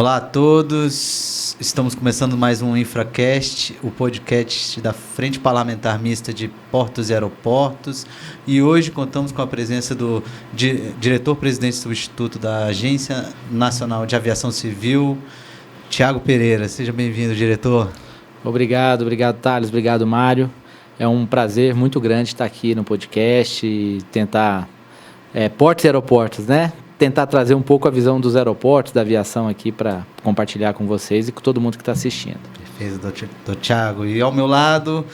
Olá a todos, estamos começando mais um InfraCast, o podcast da Frente Parlamentar Mista de Portos e Aeroportos, e hoje contamos com a presença do diretor-presidente substituto da Agência Nacional de Aviação Civil, Thiago Pereira. Seja bem-vindo, diretor. Obrigado, Thales, obrigado, Mário. É um prazer muito grande estar aqui no podcast e tentar, portos e aeroportos, né? Tentar trazer um pouco a visão dos aeroportos, da aviação aqui para compartilhar com vocês e com todo mundo que está assistindo. Perfeito, doutor Thiago. E ao meu lado,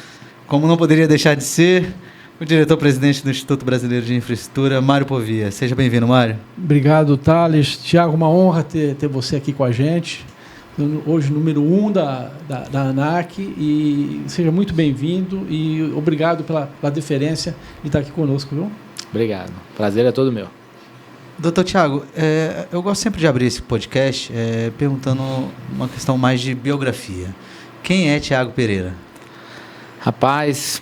como não poderia deixar de ser, o diretor-presidente do Instituto Brasileiro de Infraestrutura, Mário Povia. Seja bem-vindo, Mário. Obrigado, Thales. Thiago, uma honra ter você aqui com a gente. Hoje, número 1 da ANAC, e seja muito bem-vindo e obrigado pela deferência de estar aqui conosco, viu? Obrigado. Prazer é todo meu. Doutor Thiago, eu gosto sempre de abrir esse podcast perguntando uma questão mais de biografia. Quem é Thiago Pereira? Rapaz,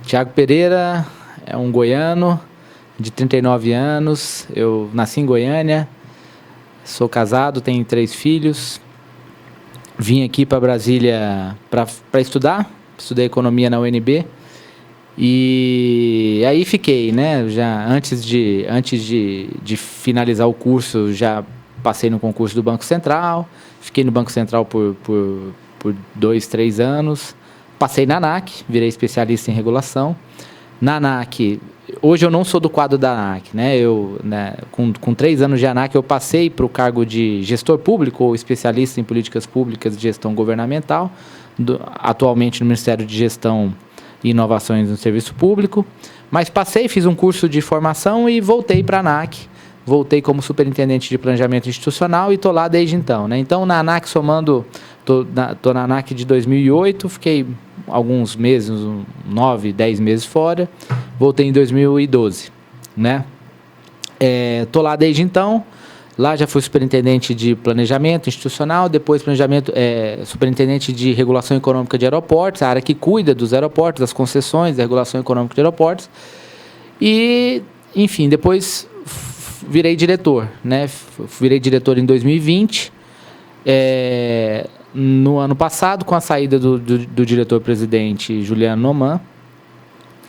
Thiago Pereira é um goiano de 39 anos. Eu nasci em Goiânia, sou casado, tenho 3 filhos. Vim aqui para Brasília para estudar, estudei economia na UNB. E aí fiquei, né? Já antes de finalizar o curso, já passei no concurso do Banco Central, fiquei no Banco Central por 2, 3 anos, passei na ANAC, virei especialista em regulação. Na ANAC, hoje eu não sou do quadro da ANAC, né? Com 3 anos de ANAC, eu passei para o cargo de gestor público ou especialista em políticas públicas de gestão governamental, atualmente no Ministério de Gestão e Inovações no Serviço Público, mas fiz um curso de formação e voltei para a ANAC, voltei como superintendente de planejamento institucional e estou lá desde então, né? Então, na ANAC, estou na ANAC de 2008, fiquei alguns meses, 9, 10 meses fora, voltei em 2012, né? Estou lá desde então. Lá já fui superintendente de planejamento institucional, depois superintendente de regulação econômica de aeroportos, a área que cuida dos aeroportos, das concessões, da regulação econômica de aeroportos. E, enfim, depois virei diretor, né? Virei diretor em 2020. No ano passado, com a saída do diretor-presidente Juliano Noman,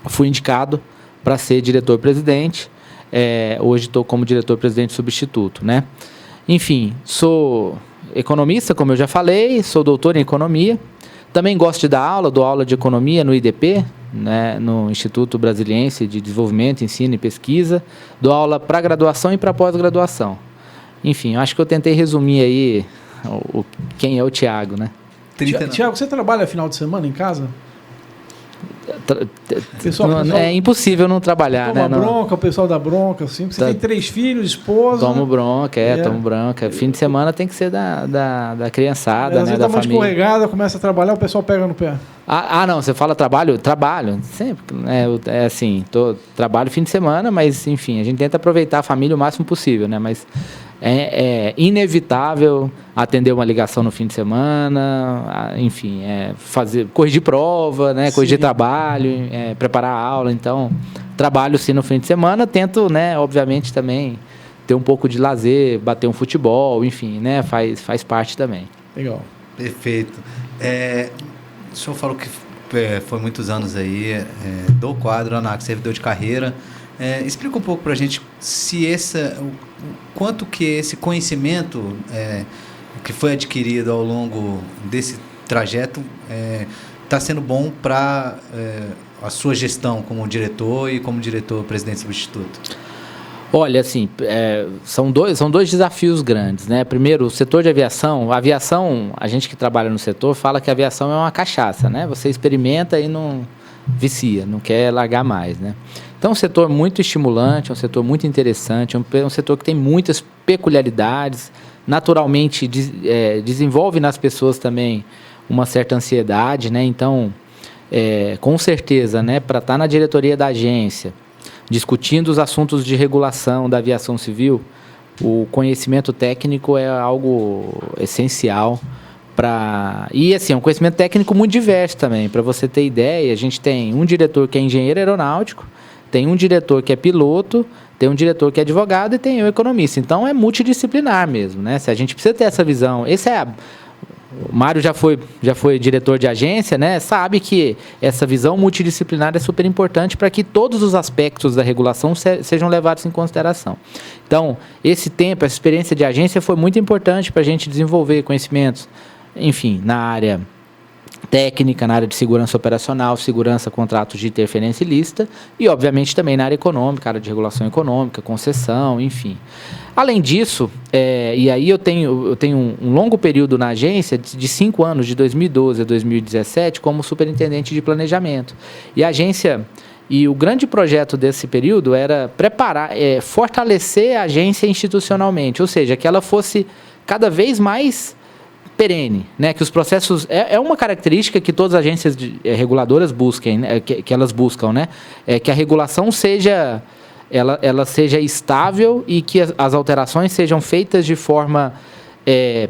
fui indicado para ser diretor-presidente. Hoje estou como diretor-presidente substituto, né? Enfim, sou economista, como eu já falei, sou doutor em economia. Também gosto de dar aula, dou aula de economia no IDP, né, no Instituto Brasiliense de Desenvolvimento, Ensino e Pesquisa. Dou aula para graduação e para pós-graduação. Enfim, acho que eu tentei resumir aí quem é o Thiago, né? Thiago, você trabalha final de semana em casa? É impossível não trabalhar, né? Toma bronca, o pessoal dá bronca, assim. Você tem 3 filhos, esposa. Tomo bronca, tomo bronca. Fim de semana tem que ser da criançada, né? Às vezes da tá mais família. escorregada, começa a trabalhar, o pessoal pega no pé. Não, você fala trabalho? Trabalho, sempre. Assim, trabalho fim de semana, mas, enfim, a gente tenta aproveitar a família o máximo possível, né? Mas é inevitável atender uma ligação no fim de semana, enfim, corrigir prova, né? Corrigir trabalho, preparar a aula. Então, trabalho sim no fim de semana, tento, né, obviamente, também ter um pouco de lazer, bater um futebol, enfim, né? Faz parte também. Legal. Perfeito. O senhor falou que foi muitos anos aí do quadro ANAC, servidor de carreira. Explica um pouco para a gente o quanto que esse conhecimento que foi adquirido ao longo desse trajeto está sendo bom para a sua gestão como diretor e como diretor-presidente substituto. Olha, assim, são dois desafios grandes, né? Primeiro, o setor de aviação. A aviação, a gente que trabalha no setor fala que a aviação é uma cachaça, né? Você experimenta e não vicia, não quer largar mais, né? Então, é um setor muito estimulante, é um setor muito interessante, é um setor que tem muitas peculiaridades, naturalmente desenvolve nas pessoas também uma certa ansiedade, né? Então, com certeza, né, para estar na diretoria da agência, discutindo os assuntos de regulação da aviação civil, o conhecimento técnico é algo essencial E assim, é um conhecimento técnico muito diverso também. Para você ter ideia, a gente tem um diretor que é engenheiro aeronáutico, tem um diretor que é piloto, tem um diretor que é advogado e tem um economista. Então, é multidisciplinar mesmo, né? Se a gente precisa ter essa visão, o Mário já foi diretor de agência, né? Sabe que essa visão multidisciplinar é super importante para que todos os aspectos da regulação sejam levados em consideração. Então, esse tempo, essa experiência de agência foi muito importante para a gente desenvolver conhecimentos, enfim, na área técnica, na área de segurança operacional, segurança, contratos de interferência ilícita e, obviamente, também na área econômica, área de regulação econômica, concessão, enfim. Além disso, e aí eu tenho um longo período na agência, de 5 anos, de 2012 a 2017, como superintendente de planejamento. E a agência, e o grande projeto desse período era fortalecer a agência institucionalmente, ou seja, que ela fosse cada vez mais perene, né? Que os processos é uma característica que todas as agências reguladoras busquem, né? que elas buscam, né? Que a regulação seja estável e que as alterações sejam feitas de forma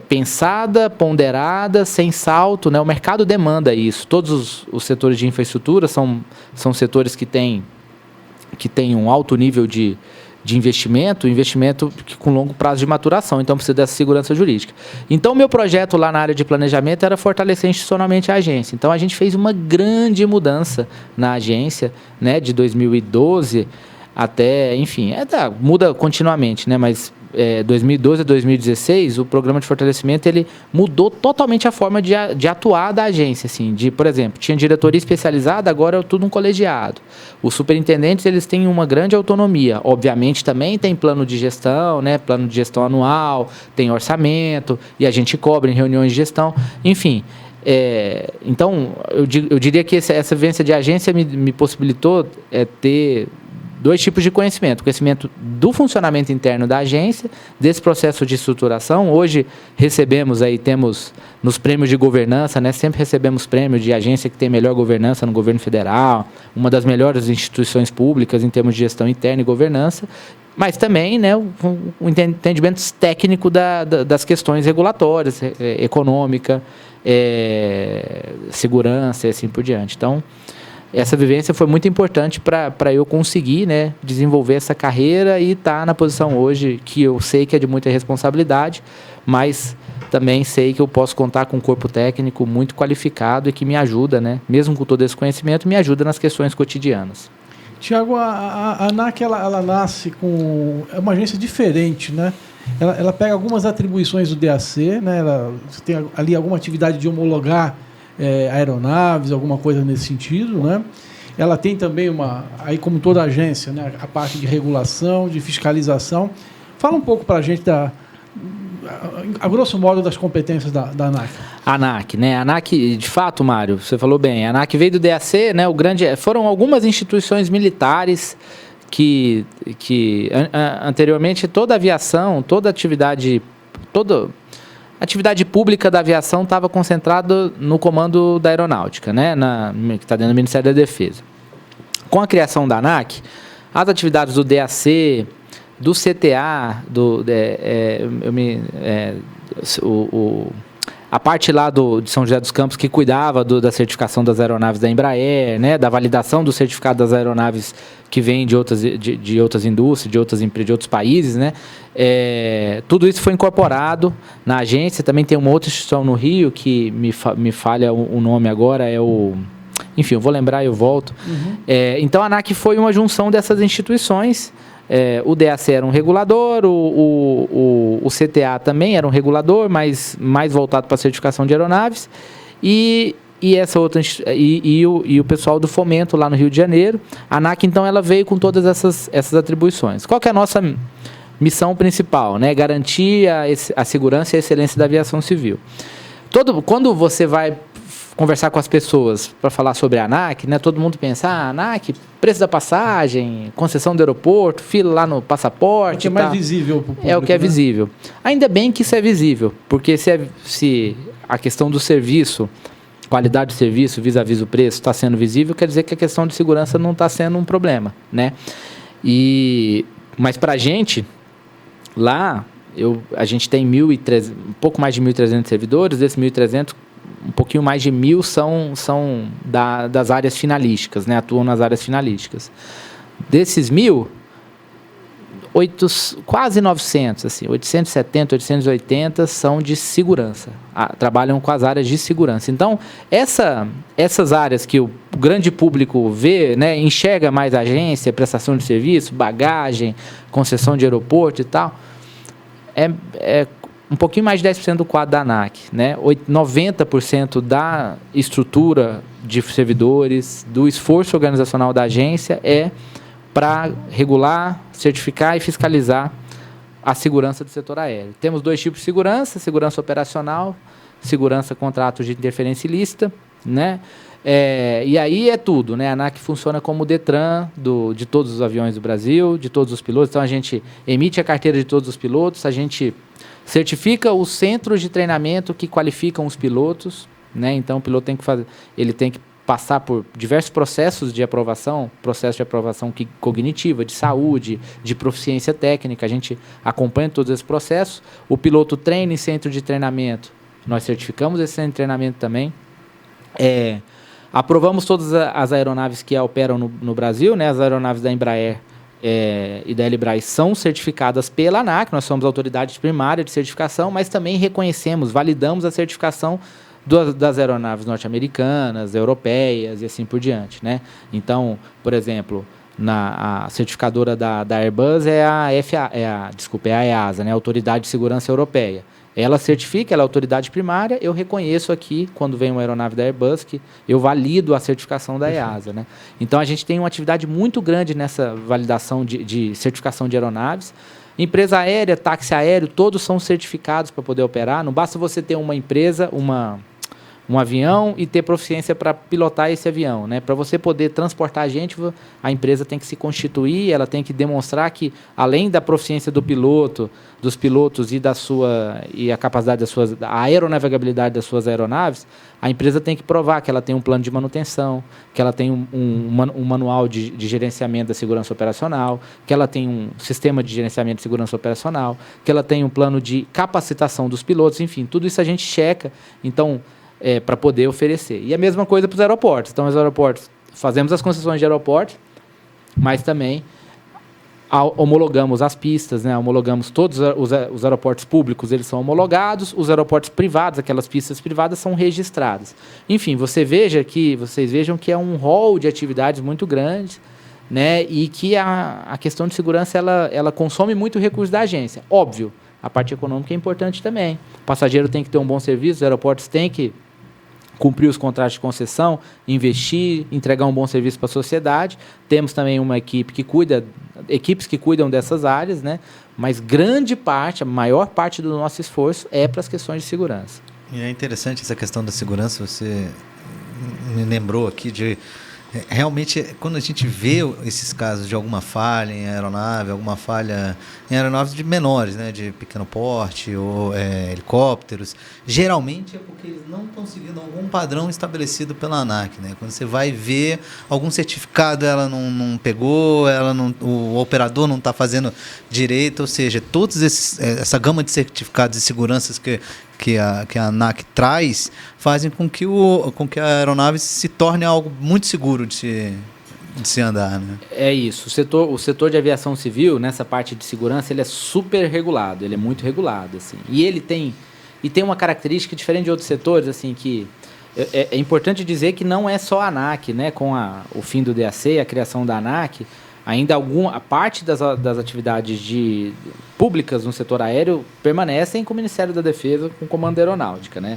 pensada, ponderada, sem salto, né? O mercado demanda isso. Todos os setores de infraestrutura são setores que têm um alto nível de investimento com longo prazo de maturação, então precisa dessa segurança jurídica. Então, o meu projeto lá na área de planejamento era fortalecer institucionalmente a agência. Então, a gente fez uma grande mudança na agência, né, de 2012 até, enfim, muda continuamente, né, mas 2012 a 2016, o programa de fortalecimento ele mudou totalmente a forma de atuar da agência, assim, por exemplo, tinha diretoria especializada, agora é tudo um colegiado. Os superintendentes eles têm uma grande autonomia, obviamente também tem plano de gestão, né, plano de gestão anual, tem orçamento e a gente cobra em reuniões de gestão, enfim. Então, eu diria que essa vivência de agência me possibilitou ter 2 tipos de conhecimento do funcionamento interno da agência, desse processo de estruturação. Hoje temos nos prêmios de governança, né, sempre recebemos prêmio de agência que tem melhor governança no governo federal, uma das melhores instituições públicas em termos de gestão interna e governança, mas também, né, o entendimento técnico das questões regulatórias, econômica, segurança e assim por diante. Então, essa vivência foi muito importante para eu conseguir, né, desenvolver essa carreira e estar na posição hoje que eu sei que é de muita responsabilidade, mas também sei que eu posso contar com um corpo técnico muito qualificado e que me ajuda, né, mesmo com todo esse conhecimento, me ajuda nas questões cotidianas. Tiago, a ANAC ela nasce com uma agência diferente, né? Ela pega algumas atribuições do DAC, né? Ela tem ali alguma atividade de homologar aeronaves, alguma coisa nesse sentido, né? Ela tem também aí como toda agência, né, a parte de regulação, de fiscalização. Fala um pouco para a gente a grosso modo das competências da ANAC. ANAC, né? ANAC, de fato, Mário, você falou bem, a ANAC veio do DAC, né? Foram algumas instituições militares que anteriormente toda a aviação, toda atividade pública da aviação estava concentrada no comando da aeronáutica, né, que está dentro do Ministério da Defesa. Com a criação da ANAC, as atividades do DAC, do CTA, a parte lá de São José dos Campos que cuidava da certificação das aeronaves da Embraer, né, da validação do certificado das aeronaves que vêm de outras indústrias, de outros países, né, tudo isso foi incorporado na agência. Também tem uma outra instituição no Rio que me falha o nome agora, enfim, eu vou lembrar e eu volto. Uhum. Então a ANAC foi uma junção dessas instituições. O DAC era um regulador, o CTA também era um regulador, mas mais voltado para a certificação de aeronaves, e essa outra e o pessoal do fomento lá no Rio de Janeiro. A ANAC, então, ela veio com todas essas atribuições. Qual que é a nossa missão principal, né? Garantir a segurança e a excelência da aviação civil. Quando você vai conversar com as pessoas para falar sobre a ANAC, né? Todo mundo pensa, ANAC, preço da passagem, concessão do aeroporto, fila lá no passaporte. O que é mais visível para o público, é o que é, né, visível. Ainda bem que isso é visível, porque se a questão do serviço, qualidade do serviço vis-à-vis o preço está sendo visível, quer dizer que a questão de segurança não está sendo um problema, né? Mas para a gente, lá, a gente tem um pouco mais de 1.300 servidores, desses 1.300, um pouquinho mais de 1.000 são das áreas finalísticas, né? Atuam nas áreas finalísticas. Desses 1.000, quase 900, assim, 870, 880 são de segurança, trabalham com as áreas de segurança. Então, essas áreas que o grande público vê, né, enxerga mais agência, prestação de serviço, bagagem, concessão de aeroporto e tal, é um pouquinho mais de 10% do quadro da ANAC, né? 90% da estrutura de servidores, do esforço organizacional da agência é para regular, certificar e fiscalizar a segurança do setor aéreo. Temos 2 tipos de segurança: segurança operacional, segurança contratos de interferência ilícita, né? E aí é tudo, né? A ANAC funciona como o Detran de todos os aviões do Brasil, de todos os pilotos. Então, a gente emite a carteira de todos os pilotos, a gente certifica os centros de treinamento que qualificam os pilotos, né? Então, o piloto tem que passar por diversos processos de aprovação, processo de aprovação cognitiva, de saúde, de proficiência técnica. A gente acompanha todos esses processos. O piloto treina em centro de treinamento, nós certificamos esse centro de treinamento também. Aprovamos todas as aeronaves que operam no Brasil, né? As aeronaves da Embraer e da Elibras são certificadas pela ANAC, nós somos autoridade primária de certificação, mas também reconhecemos, validamos a certificação das aeronaves norte-americanas, europeias e assim por diante, né? Então, por exemplo, a certificadora da Airbus é a EASA, né? Autoridade de Segurança Europeia. Ela certifica, ela é autoridade primária, eu reconheço aqui, quando vem uma aeronave da Airbus, que eu valido a certificação da EASA, né? Então, a gente tem uma atividade muito grande nessa validação de certificação de aeronaves. Empresa aérea, táxi aéreo, todos são certificados para poder operar. Não basta você ter uma empresa, um avião e ter proficiência para pilotar esse avião, né? Para você poder transportar gente, a empresa tem que se constituir, ela tem que demonstrar que, além da proficiência dos pilotos e a capacidade a aeronavegabilidade das suas aeronaves, a empresa tem que provar que ela tem um plano de manutenção, que ela tem um manual de gerenciamento da segurança operacional, que ela tem um sistema de gerenciamento de segurança operacional, que ela tem um plano de capacitação dos pilotos, enfim, tudo isso a gente checa. Então, para poder oferecer. E a mesma coisa para os aeroportos. Então, os aeroportos, fazemos as concessões de aeroportos, mas também homologamos as pistas, né? Homologamos todos os aeroportos públicos, eles são homologados, os aeroportos privados, aquelas pistas privadas, são registradas. Enfim, vocês vejam que é um rol de atividades muito grande, né? E que a questão de segurança ela consome muito recurso da agência. Óbvio, a parte econômica é importante também. O passageiro tem que ter um bom serviço, os aeroportos têm que cumprir os contratos de concessão, investir, entregar um bom serviço para a sociedade. Temos também uma equipes que cuidam dessas áreas, né? Mas a maior parte do nosso esforço é para as questões de segurança. E é interessante essa questão da segurança, você me lembrou aqui de... Realmente, quando a gente vê esses casos de alguma falha em aeronave, alguma falha em aeronaves de menores, né, de pequeno porte ou helicópteros, geralmente é porque eles não estão seguindo algum padrão estabelecido pela ANAC, né? Quando você vai ver algum certificado, ela não pegou, o operador não está fazendo direito, ou seja, todos essa gama de certificados de segurança que a ANAC traz, fazem com que a aeronave se torne algo muito seguro de se andar, né? É isso. O setor de aviação civil, nessa parte de segurança, ele é super regulado, ele é muito regulado, assim. E ele tem uma característica diferente de outros setores, assim, que é importante dizer que não é só a ANAC, né? Com o fim do DAC, a criação da ANAC, ainda a parte das atividades públicas no setor aéreo permanecem com o Ministério da Defesa, com o Comando da Aeronáutica, né?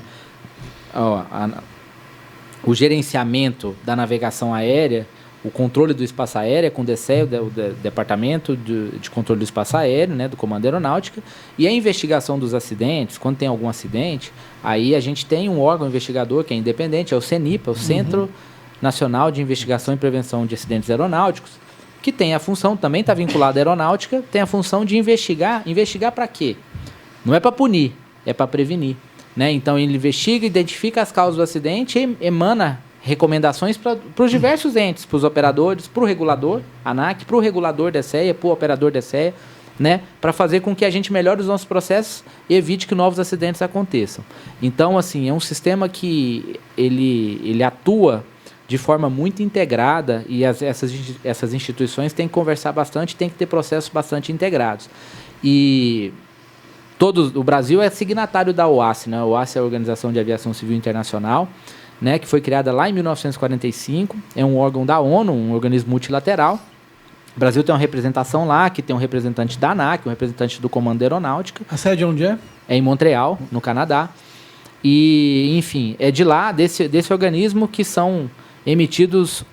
O gerenciamento da navegação aérea, o controle do espaço aéreo é com o DECE, o Departamento de Controle do Espaço Aéreo, né, do Comando da Aeronáutica, e a investigação dos acidentes, quando tem algum acidente, aí a gente tem um órgão investigador que é independente, é o CENIPA, o Centro Nacional de Investigação e Prevenção de Acidentes Aeronáuticos, que tem a função, também está vinculado à aeronáutica, tem a função de investigar. Investigar para quê? Não é para punir, é para prevenir, né? Então, ele investiga, identifica as causas do acidente e emana recomendações para os diversos entes, para os operadores, para o regulador, ANAC, para o regulador da SEA, para o operador da SEA, né? Para fazer com que a gente melhore os nossos processos e evite que novos acidentes aconteçam. Então, assim, é um sistema que ele atua de forma muito integrada e essas instituições têm que conversar bastante, têm que ter processos bastante integrados. E o Brasil é signatário da OACI, né? A OACI é a Organização de Aviação Civil Internacional, né? Que foi criada lá em 1945, é um órgão da ONU, um organismo multilateral. O Brasil tem uma representação lá, que tem um representante da ANAC, um representante do Comando da Aeronáutica. A sede onde é? É em Montreal, no Canadá. E, enfim, é de lá, desse organismo, que são emitidos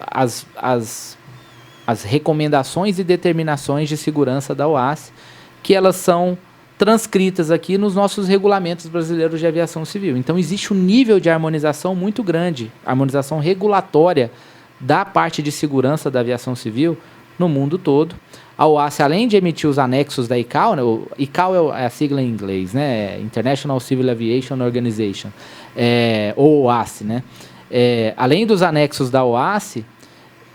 as recomendações e determinações de segurança da OACI, que elas são transcritas aqui nos nossos regulamentos brasileiros de aviação civil. Então, existe um nível de harmonização muito grande, harmonização regulatória da parte de segurança da aviação civil no mundo todo. A OACI, além de emitir os anexos da ICAO, né, o ICAO é a sigla em inglês, né, International Civil Aviation Organization, ou OACI, né? Além dos anexos da OACI,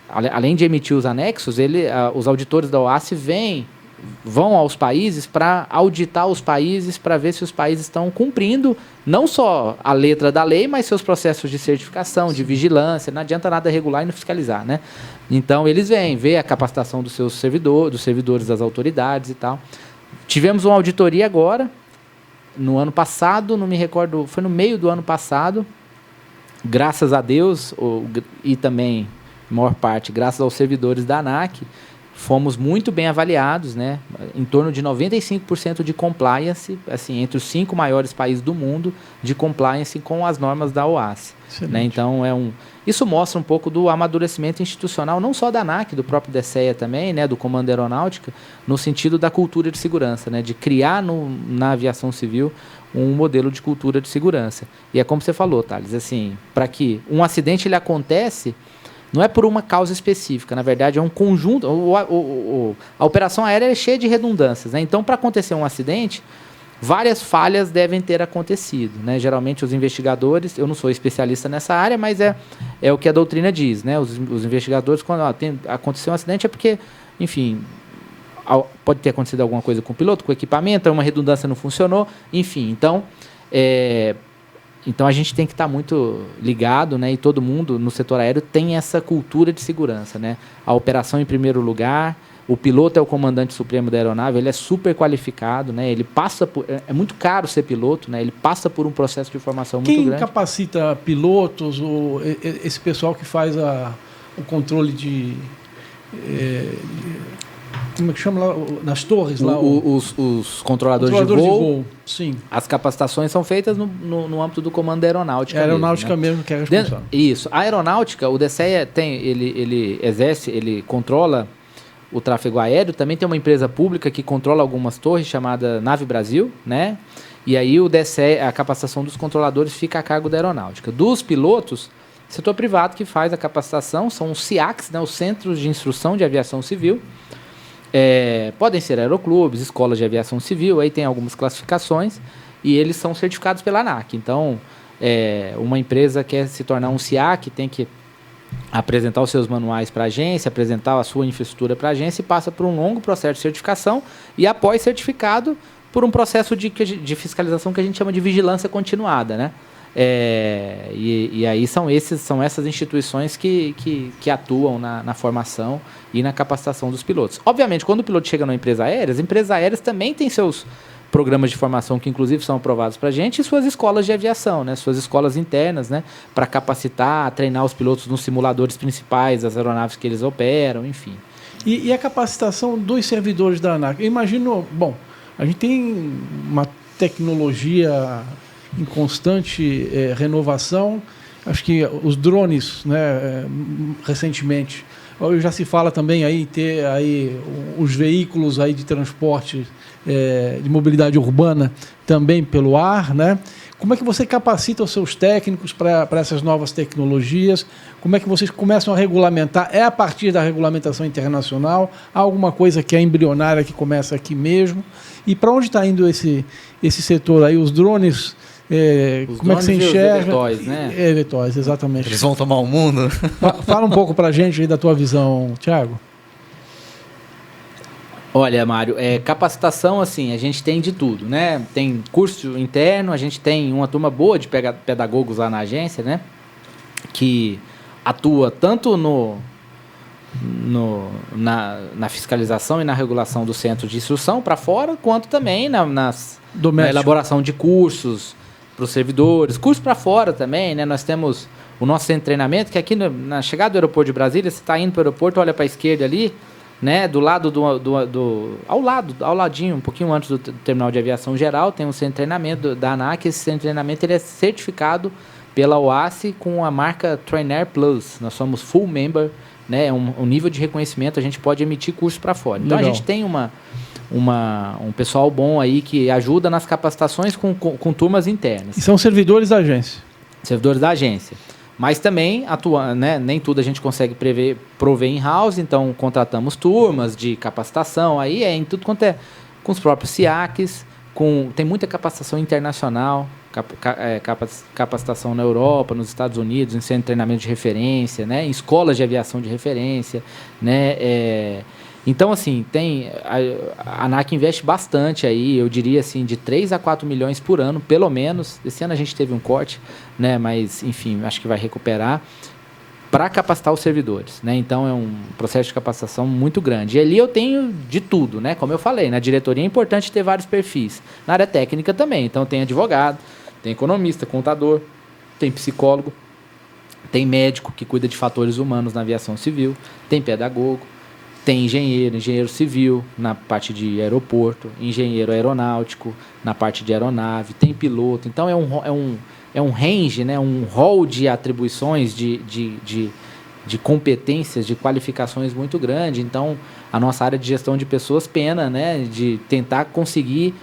além de emitir os anexos, os auditores da OACI vão aos países para auditar os países, para ver se os países estão cumprindo não só a letra da lei, mas seus processos de certificação, de vigilância. Não adianta nada regular e não fiscalizar, né? Então, eles vêm a capacitação dos seus servidores, dos servidores das autoridades e tal. Tivemos uma auditoria agora, no ano passado, não me recordo, foi no meio do ano passado, graças a Deus, e também, em maior parte, graças aos servidores da ANAC, fomos muito bem avaliados, né? Em torno de 95% de compliance, assim, entre os 5 maiores países do mundo, de compliance com as normas da OACI. Né? Então, isso mostra um pouco do amadurecimento institucional, não só da ANAC, do próprio DSEA também, né? Do Comando da Aeronáutica, no sentido da cultura de segurança, né? De criar na aviação civil um modelo de cultura de segurança. E é como você falou, Thales, assim, para que um acidente ele acontece, não é por uma causa específica, na verdade é um conjunto. A operação aérea é cheia de redundâncias, né? Então, para acontecer um acidente, várias falhas devem ter acontecido, né? Geralmente os investigadores, eu não sou especialista nessa área, mas é o que a doutrina diz, né? Os investigadores, quando aconteceu um acidente, é porque, enfim, pode ter acontecido alguma coisa com o piloto, com o equipamento, uma redundância não funcionou, enfim. Então, a gente tem que estar muito ligado, né? E todo mundo no setor aéreo tem essa cultura de segurança, né? A operação em primeiro lugar, o piloto é o comandante supremo da aeronave, ele é super qualificado, né? Ele passa por... É muito caro ser piloto, né? Ele passa por um processo de formação muito grande. Quem capacita pilotos, ou esse pessoal que faz o controle de como é que chama lá? Nas torres? Os controladores de voo. Sim. As capacitações são feitas no âmbito do Comando da Aeronáutica. É a Aeronáutica mesmo que é responsável. Isso. A Aeronáutica, o DSEA ele exerce, ele controla o tráfego aéreo. Também tem uma empresa pública que controla algumas torres, chamada Nave Brasil, né? E aí o DSEA, a capacitação dos controladores fica a cargo da Aeronáutica. Dos pilotos, setor privado que faz a capacitação, são os CIACs, né? Os Centros de Instrução de Aviação Civil. Podem ser aeroclubes, escolas de aviação civil, aí tem algumas classificações e eles são certificados pela ANAC. Então, uma empresa quer se tornar um CIAC, tem que apresentar os seus manuais para a agência, apresentar a sua infraestrutura para a agência e passa por um longo processo de certificação e após certificado por um processo de fiscalização que a gente chama de vigilância continuada, né? E aí são essas instituições que atuam na formação e na capacitação dos pilotos. Obviamente, quando o piloto chega numa empresa aérea, as empresas aéreas também têm seus programas de formação que inclusive são aprovados para a gente e suas escolas de aviação, né? Suas escolas internas, né? Para capacitar, treinar os pilotos nos simuladores principais, das aeronaves que eles operam, enfim. E a capacitação dos servidores da ANAC? Eu imagino, bom, a gente tem uma tecnologia em constante renovação. Acho que os drones, né, recentemente, já se fala também aí ter aí os veículos aí de transporte de mobilidade urbana também pelo ar, né? Como é que você capacita os seus técnicos para essas novas tecnologias? Como é que vocês começam a regulamentar? É a partir da regulamentação internacional? Há alguma coisa que é embrionária que começa aqui mesmo? E para onde está indo esse setor aí? Os drones... como é que você enxerga? Vetóis, né? Vetóis, exatamente. Eles vão tomar o mundo? Fala um pouco para a gente aí da tua visão, Thiago. Olha, Mário, capacitação, assim, a gente tem de tudo, né? Tem curso interno, a gente tem uma turma boa de pedagogos lá na agência, né? Que atua tanto na fiscalização e na regulação do centro de instrução para fora, quanto também na elaboração de cursos para os servidores, cursos para fora também, né? Nós temos o nosso centro de treinamento, que aqui na chegada do aeroporto de Brasília, você está indo para o aeroporto, olha para a esquerda ali, né? Do lado ao ladinho, um pouquinho antes do terminal de aviação geral, tem um centro de treinamento da ANAC. Esse centro de treinamento ele é certificado pela OASI com a marca Trainer Plus. Nós somos full member, né? Um nível de reconhecimento, a gente pode emitir cursos para fora. Então, Legal. a gente tem um pessoal bom aí que ajuda nas capacitações com turmas internas. E são servidores da agência. Servidores da agência. Mas também, né, nem tudo a gente consegue prover in-house, então contratamos turmas de capacitação, aí em tudo quanto é, com os próprios SIACs, tem muita capacitação internacional, capacitação na Europa, nos Estados Unidos, em centro de treinamento de referência, né, em escolas de aviação de referência, né, então, assim, a ANAC investe bastante aí, eu diria assim, de 3 a 4 milhões por ano, pelo menos. Esse ano a gente teve um corte, né, mas, enfim, acho que vai recuperar, para capacitar os servidores, né? Então, é um processo de capacitação muito grande. E ali eu tenho de tudo, né? Como eu falei, na diretoria é importante ter vários perfis. Na área técnica também, então tem advogado, tem economista, contador, tem psicólogo, tem médico que cuida de fatores humanos na aviação civil, tem pedagogo, tem engenheiro civil na parte de aeroporto, engenheiro aeronáutico na parte de aeronave, tem piloto. Então é um range, né, um rol de atribuições, de competências, de qualificações muito grande. Então a nossa área de gestão de pessoas pena, né, de tentar conseguir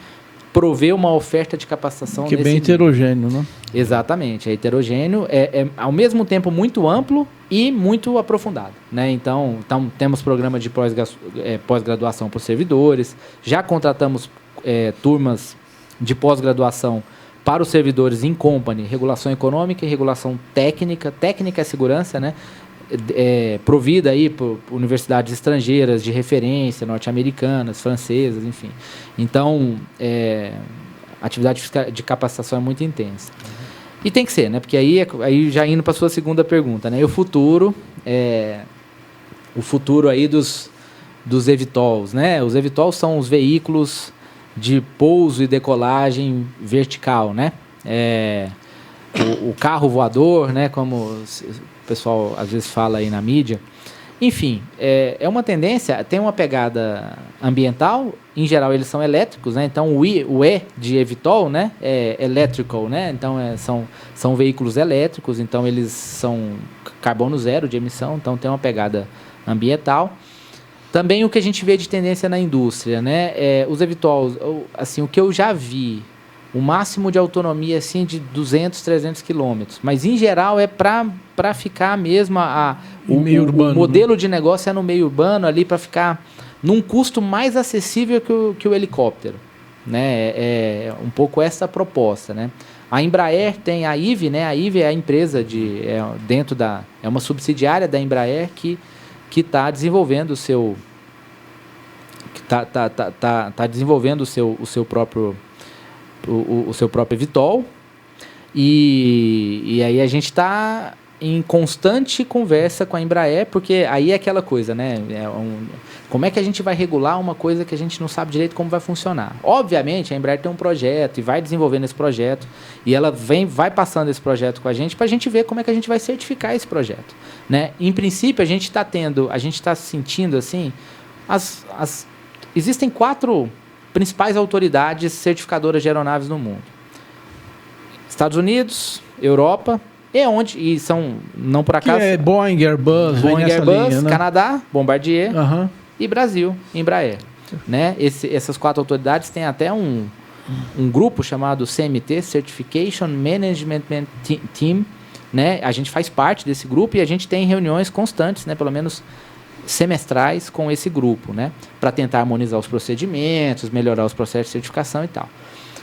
prover uma oferta de capacitação que é bem heterogêneo, né? Exatamente, é heterogêneo, é ao mesmo tempo muito amplo e muito aprofundado, né? Então temos programa de pós-graduação para os servidores, já contratamos turmas de pós-graduação para os servidores in company, regulação econômica e regulação técnica é segurança, né? Provida aí por universidades estrangeiras de referência, norte-americanas, francesas, enfim. Então, a atividade de capacitação é muito intensa. E tem que ser, né? Porque aí já indo para a sua segunda pergunta, né? E o futuro aí dos eVTOLs, né? Os eVTOLs são os veículos de pouso e decolagem vertical, né? O carro voador, né? Como o pessoal às vezes fala aí na mídia. Enfim, é uma tendência, tem uma pegada ambiental, em geral eles são elétricos, né? Então o E de eVTOL, né? É electrical, né? Então são veículos elétricos, então eles são carbono zero de emissão, então tem uma pegada ambiental. Também o que a gente vê de tendência na indústria, né? Os eVTOLs, assim, o que eu já vi, o máximo de autonomia assim de 200, 300 quilômetros, mas em geral é para ficar mesmo o modelo, né, de negócio é no meio urbano ali para ficar num custo mais acessível que o helicóptero, né? É um pouco essa a proposta, né? A Embraer tem a IVE, né? A IVE é a empresa é uma subsidiária da Embraer que está desenvolvendo o seu desenvolvendo o seu próprio eVTOL, e aí a gente está em constante conversa com a Embraer, porque aí é aquela coisa, né? Como é que a gente vai regular uma coisa que a gente não sabe direito como vai funcionar? Obviamente, a Embraer tem um projeto e vai desenvolvendo esse projeto, e ela vai passando esse projeto com a gente para a gente ver como é que a gente vai certificar esse projeto, né? Em princípio, a gente está sentindo assim, existem 4 principais autoridades certificadoras de aeronaves no mundo: Estados Unidos, Europa, e são, não por acaso, que é Boeing, Airbus, linha, né? Canadá, Bombardier, e Brasil, Embraer, né? Essas 4 autoridades têm até um grupo chamado CMT, Certification Management Team, né? A gente faz parte desse grupo e a gente tem reuniões constantes, né? Pelo menos semestrais com esse grupo, né? Para tentar harmonizar os procedimentos, melhorar os processos de certificação e tal.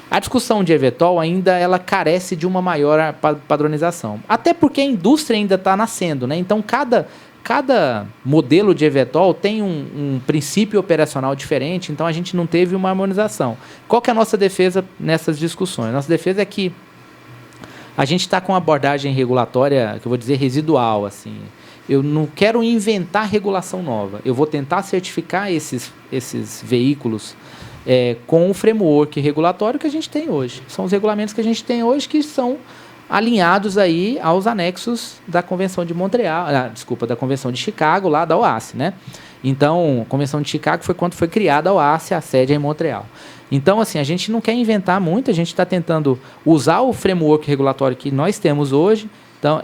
A discussão de eVTOL ainda ela carece de uma maior padronização, até porque a indústria ainda está nascendo, né? Então cada modelo de eVTOL tem um princípio operacional diferente, então a gente não teve uma harmonização. Qual que é a nossa defesa nessas discussões? Nossa defesa é que a gente está com uma abordagem regulatória, que eu vou dizer residual, assim. Eu não quero inventar regulação nova. Eu vou tentar certificar esses veículos com o framework regulatório que a gente tem hoje. São os regulamentos que a gente tem hoje que são alinhados aí aos anexos da Convenção de Montreal, da Convenção de Chicago, lá da OASI, né? Então, a Convenção de Chicago foi quando foi criada a OASI, a sede é em Montreal. Então, assim, a gente não quer inventar muito, a gente está tentando usar o framework regulatório que nós temos hoje. Então,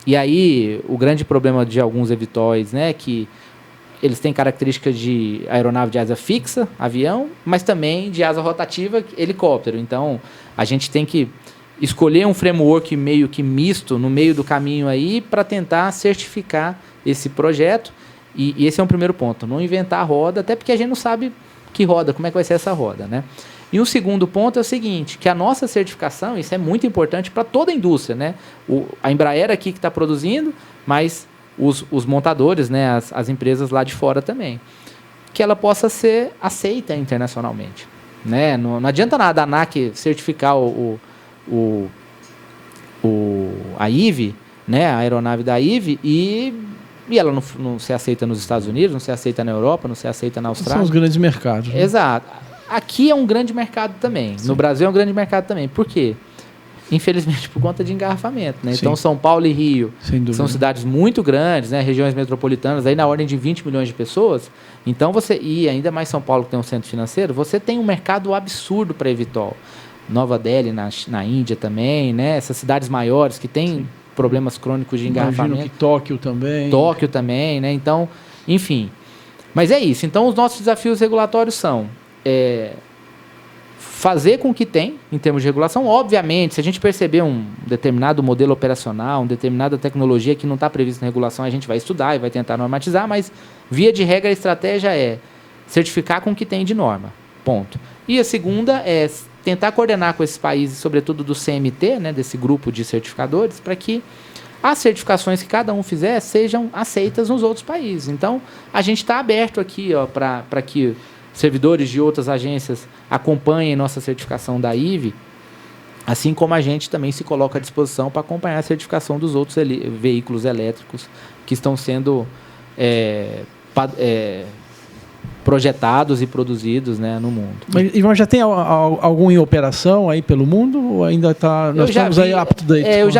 e aí, o grande problema de alguns eVTOLs, né, que eles têm características de aeronave de asa fixa, avião, mas também de asa rotativa, helicóptero. Então, a gente tem que escolher um framework meio que misto no meio do caminho aí para tentar certificar esse projeto. E esse é um primeiro ponto, não inventar a roda, até porque a gente não sabe que roda, como é que vai ser essa roda, né? E um segundo ponto é o seguinte, que a nossa certificação, isso é muito importante para toda a indústria, né? A Embraer aqui que está produzindo, mas os montadores, né? As empresas lá de fora também, que ela possa ser aceita internacionalmente, né? Não adianta nada a ANAC certificar a IVE, né? A aeronave da IVE e ela não se aceita nos Estados Unidos, não se aceita na Europa, não se aceita na Austrália. São os grandes mercados. Né? Exato. Aqui é um grande mercado também. Sim. No Brasil é um grande mercado também. Por quê? Infelizmente, por conta de engarrafamento. Né? Então, São Paulo e Rio são cidades muito grandes, né? Regiões metropolitanas, aí na ordem de 20 milhões de pessoas. Então, e ainda mais São Paulo, que tem um centro financeiro, você tem um mercado absurdo para eVTOL. Nova Delhi, na Índia também, né? Essas cidades maiores que têm problemas crônicos de engarrafamento. Imagino que Tóquio também. Tóquio também, né? Então, enfim. Mas é isso. Então, os nossos desafios regulatórios são fazer com que tem, em termos de regulação. Obviamente, se a gente perceber um determinado modelo operacional, uma determinada tecnologia que não está prevista na regulação, a gente vai estudar e vai tentar normatizar, mas, via de regra, a estratégia é certificar com o que tem de norma. Ponto. E a segunda é tentar coordenar com esses países, sobretudo do CMT, né, desse grupo de certificadores, para que as certificações que cada um fizer sejam aceitas nos outros países. Então, a gente está aberto aqui para que servidores de outras agências acompanhem nossa certificação da IVE, assim como a gente também se coloca à disposição para acompanhar a certificação dos outros veículos elétricos que estão sendo projetados e produzidos, né, no mundo. Mas já tem algum em operação aí pelo mundo? Ou ainda está... Nós estamos aí up to date? Eu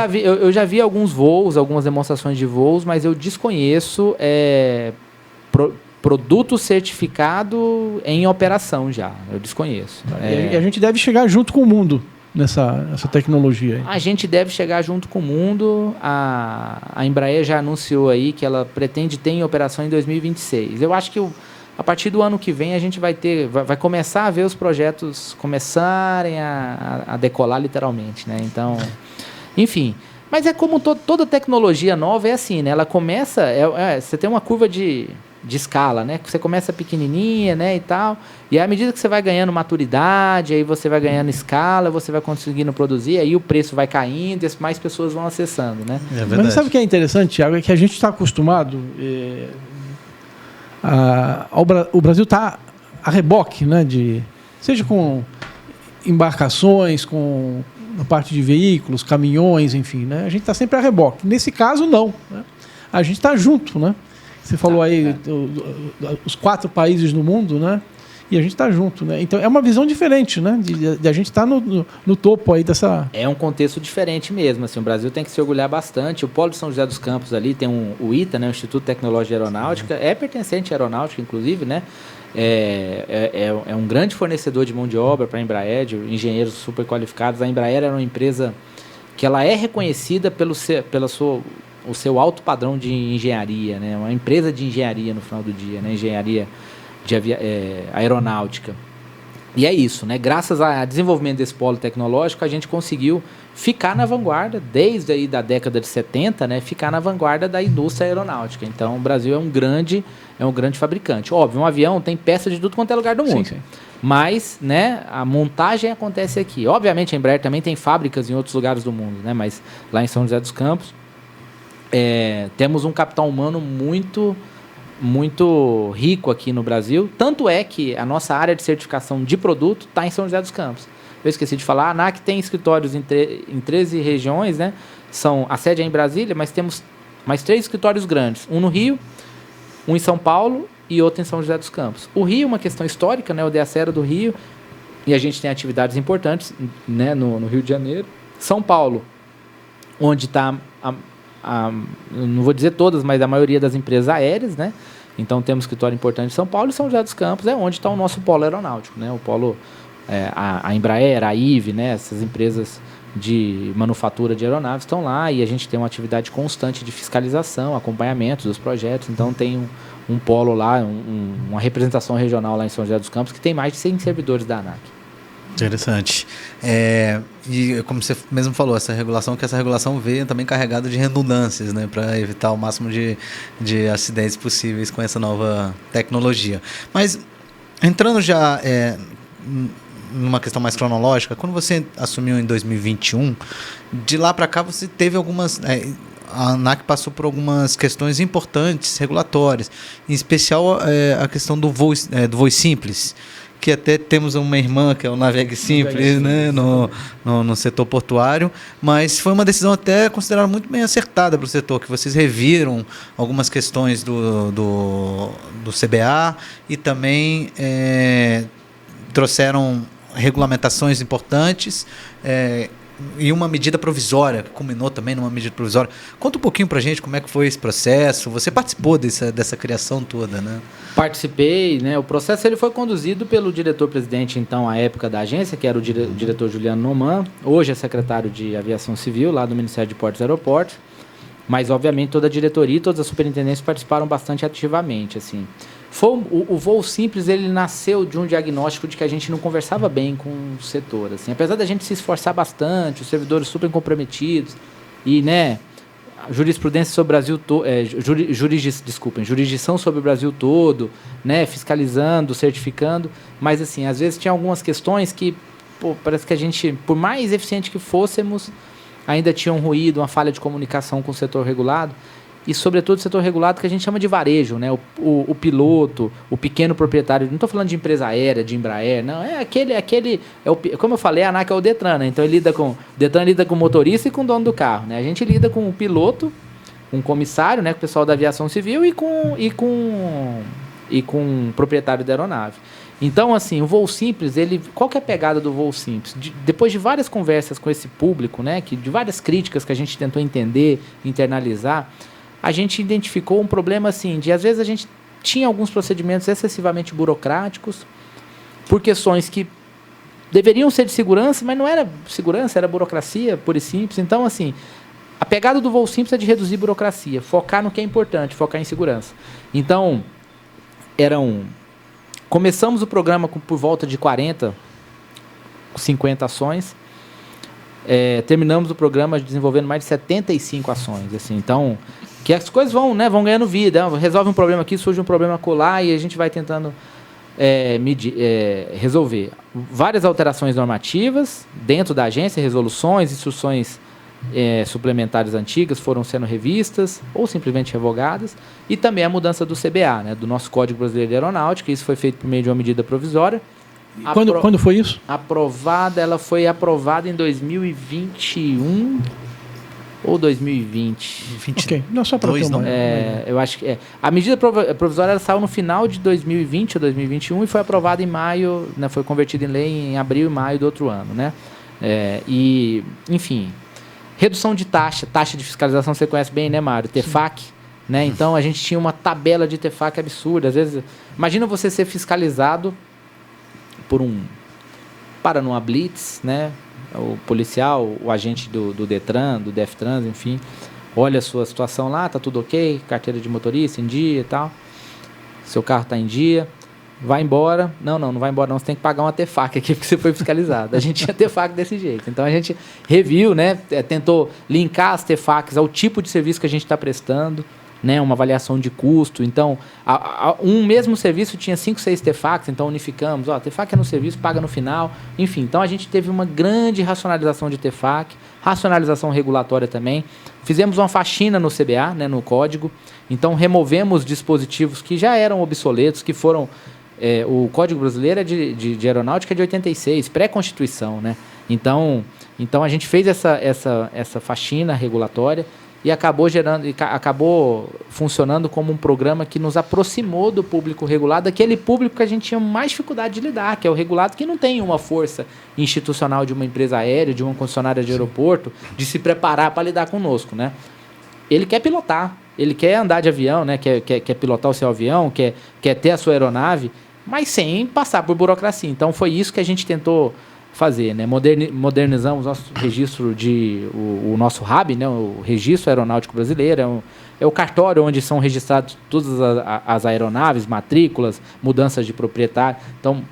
já vi alguns voos, algumas demonstrações de voos, mas eu desconheço produto certificado em operação já. Eu desconheço. E a gente deve chegar junto com o mundo nessa tecnologia aí. A gente deve chegar junto com o mundo. A Embraer já anunciou aí que ela pretende ter em operação em 2026. Eu acho que a partir do ano que vem a gente vai começar a ver os projetos começarem a decolar literalmente, né? Então, enfim. Mas é como toda tecnologia nova é assim, né? Ela começa, você tem uma curva de escala, né? Você começa pequenininha, né, e tal, e à medida que você vai ganhando maturidade, aí você vai ganhando escala, você vai conseguindo produzir, aí o preço vai caindo e mais pessoas vão acessando, né? É verdade. Mas sabe o que é interessante, Thiago? É que a gente está acostumado... o Brasil está a reboque, né, seja com embarcações, com a parte de veículos, caminhões, enfim, né, a gente está sempre a reboque. Nesse caso, não. Né? A gente está junto, né? Você falou aí os 4 países no mundo, né? E a gente está junto, né? Então é uma visão diferente, né? De a gente estar no topo aí dessa... É um contexto diferente mesmo, assim, o Brasil tem que se orgulhar bastante. O Polo de São José dos Campos ali tem o ITA, né? O Instituto Tecnológico de Aeronáutica, é pertencente à aeronáutica, inclusive, né? É um grande fornecedor de mão de obra para a Embraer, de engenheiros super qualificados. A Embraer era uma empresa que ela é reconhecida pelo seu alto padrão de engenharia, né? Uma empresa de engenharia no final do dia, né? Engenharia de aeronáutica. E é isso, né? Graças ao desenvolvimento desse polo tecnológico, a gente conseguiu ficar na vanguarda, desde aí da década de 70, né? Ficar na vanguarda da indústria aeronáutica. Então, o Brasil é um grande fabricante. Óbvio, um avião tem peça de tudo quanto é lugar do mundo. Sim. Mas, né, a montagem acontece aqui. Obviamente, a Embraer também tem fábricas em outros lugares do mundo, né? Mas lá em São José dos Campos, temos um capital humano muito rico aqui no Brasil. Tanto é que a nossa área de certificação de produto está em São José dos Campos. eu esqueci de falar, a ANAC tem escritórios em 13 regiões, né? A sede é em Brasília, mas temos mais 3 escritórios grandes. Um no Rio, um em São Paulo e outro em São José dos Campos. O Rio é uma questão histórica, né? O DEACE era do Rio, e a gente tem atividades importantes, né? no Rio de Janeiro. São Paulo, onde está, não vou dizer todas, mas a maioria das empresas aéreas, né? Então temos escritório importante em São Paulo, e São José dos Campos é onde está o nosso polo aeronáutico, né? O polo, a Embraer, a IVE, né? Essas empresas de manufatura de aeronaves estão lá, e a gente tem uma atividade constante de fiscalização, acompanhamento dos projetos. Então tem um polo lá, uma representação regional lá em São José dos Campos, que tem mais de 100 servidores da ANAC. Interessante. E como você mesmo falou, essa regulação veio também carregada de redundâncias, né, para evitar o máximo de acidentes possíveis com essa nova tecnologia. Mas entrando já numa questão mais cronológica, quando você assumiu em 2021, de lá para cá você teve algumas... a ANAC passou por algumas questões importantes, regulatórias, em especial a questão do voo simples, que até temos uma irmã que é o Navegue Simples, né, no setor portuário, mas foi uma decisão até considerada muito bem acertada para o setor, que vocês reviram algumas questões do CBA e também trouxeram regulamentações importantes e uma medida provisória, que culminou também numa medida provisória. Conta um pouquinho para a gente como é que foi esse processo. Você participou dessa criação toda, né? Participei, né? O processo ele foi conduzido pelo diretor-presidente, então, à época da agência, que era o diretor Juliano Noman, hoje é secretário de Aviação Civil, lá do Ministério de Portos e Aeroportos, mas, obviamente, toda a diretoria e todas as superintendências participaram bastante ativamente, assim. O voo simples, ele nasceu de um diagnóstico de que a gente não conversava bem com o setor, assim. Apesar da gente se esforçar bastante, os servidores super comprometidos e, né, jurisprudência sobre o Brasil todo, jurisdição sobre o Brasil todo, né, fiscalizando, certificando, mas, assim, às vezes tinha algumas questões que, parece que a gente, por mais eficiente que fôssemos, ainda tinha um ruído, uma falha de comunicação com o setor regulado. E, sobretudo, o setor regulado que a gente chama de varejo, né? O piloto, o pequeno proprietário. Não estou falando de empresa aérea, de Embraer, não. Como eu falei, a ANAC é o Detran, né? Então, o Detran lida com o motorista e com o dono do carro, né? A gente lida com o piloto, com o comissário, né? Com o pessoal da aviação civil e com o proprietário da aeronave. Então, assim, o voo simples, qual que é a pegada do voo simples? Depois de várias conversas com esse público, né? De várias críticas que a gente tentou entender, internalizar, a gente identificou um problema assim, às vezes a gente tinha alguns procedimentos excessivamente burocráticos, por questões que deveriam ser de segurança, mas não era segurança, era burocracia, pura e simples. Então, assim, a pegada do voo simples é de reduzir burocracia, focar no que é importante, focar em segurança. Então, começamos o programa por volta de 40, 50 ações, terminamos o programa desenvolvendo mais de 75 ações, assim. Então, que as coisas vão ganhando vida, resolve um problema aqui, surge um problema acolá, e a gente vai tentando resolver. Várias alterações normativas dentro da agência, resoluções, instruções suplementares antigas foram sendo revistas ou simplesmente revogadas, e também a mudança do CBA, né, do nosso Código Brasileiro de Aeronáutica. Isso foi feito por meio de uma medida provisória. Quando foi isso? Ela foi aprovada em 2021 ou 2020. Ok, não só para ter uma... eu acho que a medida provisória ela saiu no final de 2020 ou 2021 e foi aprovada em maio, né, foi convertida em lei em abril e maio do outro ano, né? E, enfim, redução de taxa de fiscalização, você conhece bem, né, Mário? TEFAC, né? Então a gente tinha uma tabela de TEFAC absurda. Às vezes, imagina você ser fiscalizado para numa blitz, né? O policial, o agente do Detran, do DefTrans, enfim, olha a sua situação lá, tá tudo ok, carteira de motorista em dia e tal, seu carro tá em dia, vai embora. Não vai embora não, você tem que pagar uma TEFAC aqui porque você foi fiscalizado. A gente tinha TEFAC desse jeito. Então a gente reviu, né, tentou linkar as TEFACs ao tipo de serviço que a gente está prestando, né, uma avaliação de custo. Então, um mesmo serviço tinha 5, 6 TEFACs, então unificamos. TEFAC é no serviço, paga no final. Enfim, então a gente teve uma grande racionalização de TEFAC, racionalização regulatória também. Fizemos uma faxina no CBA, né, no código. Então, removemos dispositivos que já eram obsoletos, que foram o Código Brasileiro de Aeronáutica é de 86, pré-Constituição, né? Então a gente fez essa faxina regulatória e acabou funcionando como um programa que nos aproximou do público regulado, daquele público que a gente tinha mais dificuldade de lidar, que é o regulado que não tem uma força institucional de uma empresa aérea, de uma concessionária de aeroporto, de se preparar para lidar conosco, né? Ele quer pilotar, ele quer andar de avião, né? quer pilotar o seu avião, quer ter a sua aeronave, mas sem passar por burocracia. Então foi isso que a gente tentou fazer, né? Modernizamos nosso registro o nosso RAB, né? O Registro Aeronáutico Brasileiro, é o cartório onde são registradas todas as aeronaves, matrículas, mudanças de proprietário. Então,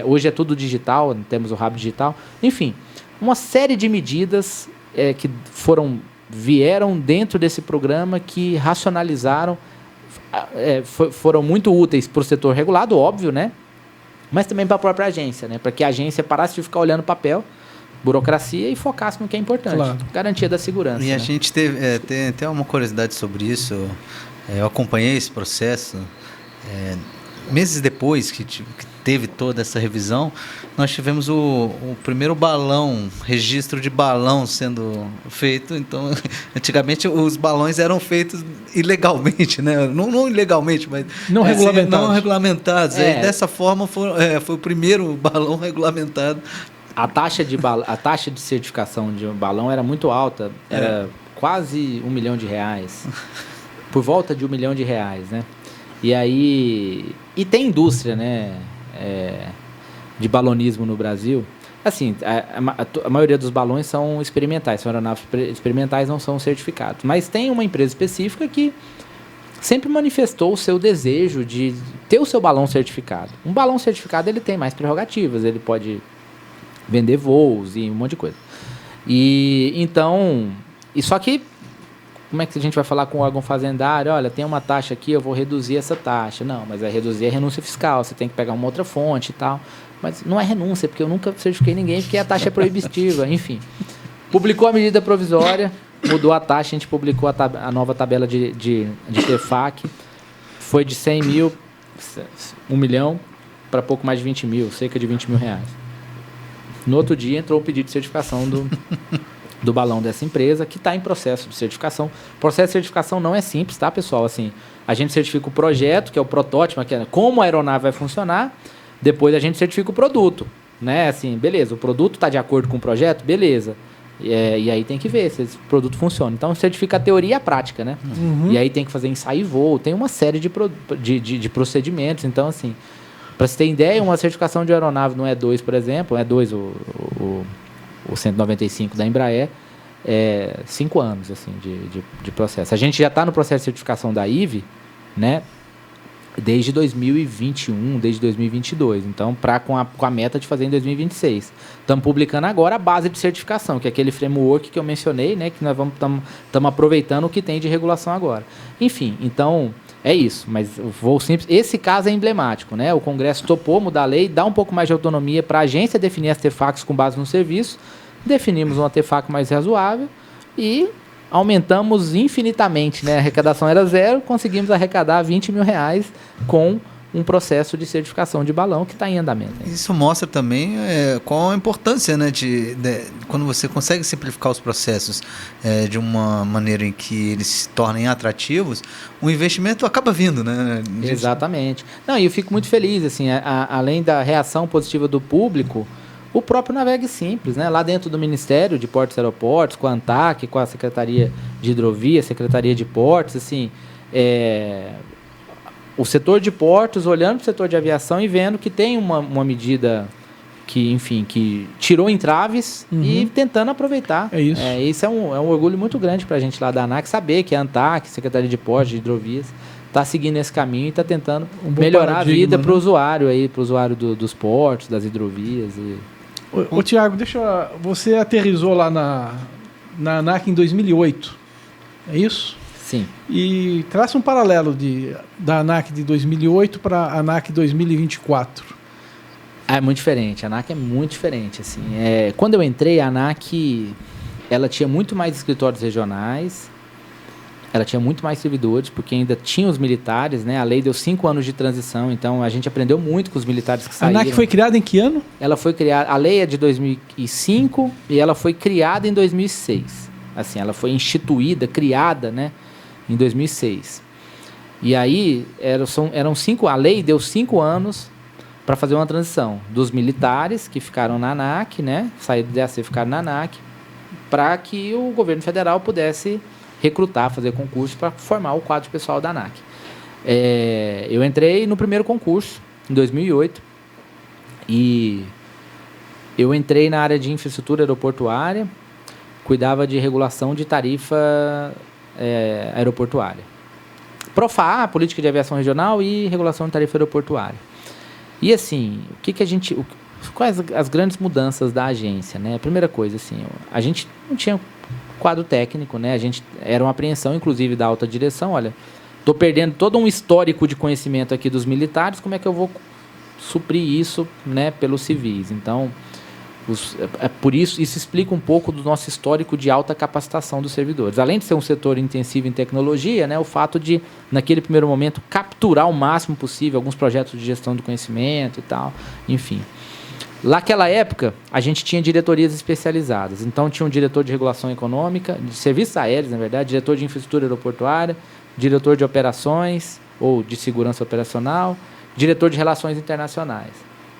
hoje é tudo digital, temos o RAB digital. Enfim, uma série de medidas que vieram dentro desse programa que racionalizaram, foram muito úteis para o setor regulado, óbvio, né? Mas também para a própria agência, né? Para que a agência parasse de ficar olhando papel, burocracia e focasse no que é importante. Claro. Garantia da segurança. E a gente tem até uma curiosidade sobre isso. Eu acompanhei esse processo. Meses depois que teve toda essa revisão, nós tivemos o primeiro registro de balão sendo feito. Então, antigamente os balões eram feitos ilegalmente, né? Não ilegalmente, mas não regulamentados. Não regulamentados. Aí, dessa forma, foi o primeiro balão regulamentado. A taxa de certificação de um balão era muito alta, era quase R$1 milhão, por volta de R$1 milhão, né? E aí... E tem indústria, né? De balonismo no Brasil. Assim, a maioria dos balões são experimentais, são aeronaves experimentais, não são certificados. Mas tem uma empresa específica que sempre manifestou o seu desejo de ter o seu balão certificado. Um balão certificado, ele tem mais prerrogativas, ele pode vender voos e um monte de coisa. Só que, como é que a gente vai falar com o órgão fazendário? Olha, tem uma taxa aqui, eu vou reduzir essa taxa. Não, mas reduzir é renúncia fiscal, você tem que pegar uma outra fonte e tal. Mas não é renúncia, porque eu nunca certifiquei ninguém, porque a taxa é proibitiva, enfim. Publicou a medida provisória, mudou a taxa, a gente publicou a nova tabela de TEFAC, foi de 100 mil, 1 milhão, para pouco mais de 20 mil, cerca de R$20 mil. No outro dia entrou o pedido de certificação do balão dessa empresa, que está em processo de certificação. O processo de certificação não é simples, tá, pessoal? Assim, a gente certifica o projeto, que é o protótipo, que é como a aeronave vai funcionar, depois a gente certifica o produto, né? Assim, beleza, o produto está de acordo com o projeto? Beleza. E aí tem que ver se esse produto funciona. Então, certifica a teoria e a prática, né? Uhum. E aí tem que fazer ensaio e voo, tem uma série de procedimentos. Então, assim, para você ter ideia, uma certificação de aeronave no E2, por exemplo, o 195 da Embraer, 5 anos assim, de processo. A gente já está no processo de certificação da IVE, né? Desde 2021, desde 2022. Então, com a meta de fazer em 2026. Estamos publicando agora a base de certificação, que é aquele framework que eu mencionei, né? Que nós estamos aproveitando o que tem de regulação agora. Enfim, então, é isso. Mas o voo simples, esse caso é emblemático, né? O Congresso topou mudar a lei, dá um pouco mais de autonomia para a agência definir as TEFACs com base no serviço. Definimos uma TEFAC mais razoável e aumentamos infinitamente, né? A arrecadação era 0, conseguimos arrecadar R$20 mil com um processo de certificação de balão que está em andamento. Isso mostra também qual a importância, né, quando você consegue simplificar os processos de uma maneira em que eles se tornem atrativos, o investimento acaba vindo, né? Exatamente. Não, e eu fico muito feliz, assim, além da reação positiva do público, o próprio Navegue Simples, né? Lá dentro do Ministério de Portos e Aeroportos, com a ANTAC, com a Secretaria de Hidrovia, Secretaria de Portos, assim, o setor de portos olhando para o setor de aviação e vendo que tem uma medida que, enfim, que tirou entraves e tentando aproveitar. É isso. Isso é um orgulho muito grande para a gente lá da ANAC, saber que a ANTAC, Secretaria de Portos, de Hidrovias, está seguindo esse caminho e está tentando melhorar a vida para o usuário, para o usuário dos portos, das hidrovias. Ô Tiago, você aterrissou lá na ANAC em 2008, é isso? Sim. E traça um paralelo da ANAC de 2008 para a ANAC 2024. É muito diferente, a ANAC é muito diferente. Assim. Quando eu entrei, a ANAC ela tinha muito mais escritórios regionais, ela tinha muito mais servidores, porque ainda tinha os militares, né? A lei deu 5 anos de transição, então a gente aprendeu muito com os militares que A saíram. ANAC foi criada em que ano? Ela foi criada, a lei é de 2005 e ela foi criada em 2006. Assim, ela foi instituída, criada, né, em 2006. E aí eram 5, a lei deu 5 anos para fazer uma transição dos militares que ficaram na ANAC, né, saíram do DAC e ficaram na ANAC, para que o governo federal pudesse recrutar, fazer concurso para formar o quadro pessoal da ANAC. Eu entrei no primeiro concurso, em 2008, e eu entrei na área de infraestrutura aeroportuária, cuidava de regulação de tarifa aeroportuária. PROFA, Política de Aviação Regional, e regulação de tarifa aeroportuária. E assim, quais as grandes mudanças da agência, né? A primeira coisa, assim, a gente não tinha quadro técnico, né? A gente era uma apreensão, inclusive, da alta direção. Olha, estou perdendo todo um histórico de conhecimento aqui dos militares, como é que eu vou suprir isso, né, pelos civis? Então, por isso explica um pouco do nosso histórico de alta capacitação dos servidores. Além de ser um setor intensivo em tecnologia, né, o fato de, naquele primeiro momento, capturar o máximo possível alguns projetos de gestão do conhecimento e tal, enfim. Naquela época, a gente tinha diretorias especializadas. Então, tinha um diretor de regulação econômica, de serviços aéreos, na verdade, diretor de infraestrutura aeroportuária, diretor de operações ou de segurança operacional, diretor de relações internacionais.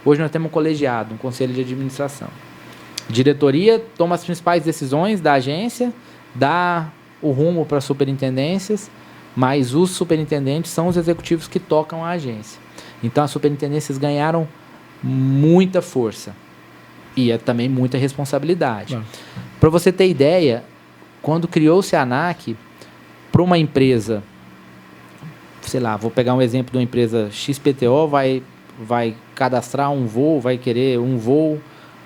Hoje nós temos um colegiado, um conselho de administração. Diretoria toma as principais decisões da agência, dá o rumo para as superintendências, mas os superintendentes são os executivos que tocam a agência. Então, as superintendências ganharam muita força e também muita responsabilidade. Para você ter ideia, quando criou-se a ANAC, para uma empresa, sei lá, vou pegar um exemplo de uma empresa XPTO, vai cadastrar um voo, vai querer um voo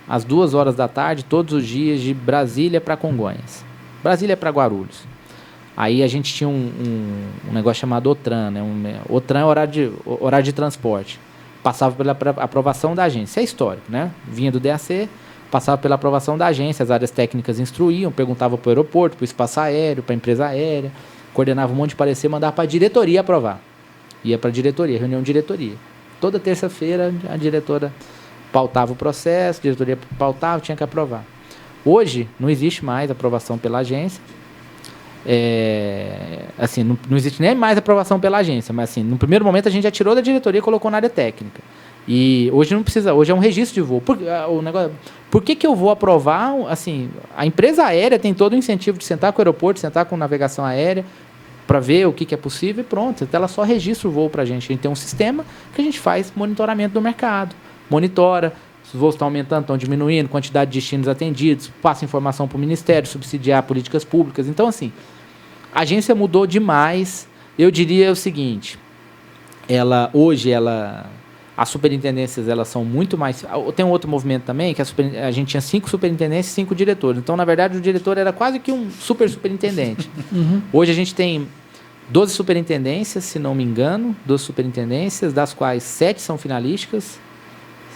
às 2 horas da tarde, todos os dias, de Brasília para Congonhas. Brasília para Guarulhos. Aí a gente tinha um negócio chamado OTRAN, né? OTRAN é horário de transporte. Passava pela aprovação da agência. Isso é histórico, né? Vinha do DAC, passava pela aprovação da agência, as áreas técnicas instruíam, perguntavam para o aeroporto, para o espaço aéreo, para a empresa aérea, coordenava um monte de parecer, mandava para a diretoria aprovar. Ia para a diretoria, reunião de diretoria. Toda terça-feira a diretora pautava o processo, a diretoria pautava, tinha que aprovar. Hoje não existe mais aprovação pela agência. Assim, não existe nem mais aprovação pela agência, mas assim, no primeiro momento a gente já tirou da diretoria e colocou na área técnica. E hoje não precisa, hoje é um registro de voo. Por que eu vou aprovar? Assim, a empresa aérea tem todo o incentivo de sentar com o aeroporto, sentar com navegação aérea, para ver o que é possível e pronto. Ela só registra o voo para a gente. A gente tem um sistema que a gente faz monitoramento do mercado. Monitora, se os voos estão aumentando, estão diminuindo, quantidade de destinos atendidos, passa informação para o Ministério, subsidiar políticas públicas. Então, assim, a agência mudou demais. Eu diria o seguinte, hoje as superintendências elas são muito mais... Tem um outro movimento também, que a gente tinha 5 superintendências e 5 diretores. Então, na verdade, o diretor era quase que um superintendente. Uhum. Hoje a gente tem 12 superintendências, se não me engano, 12 superintendências, das quais 7 são finalísticas.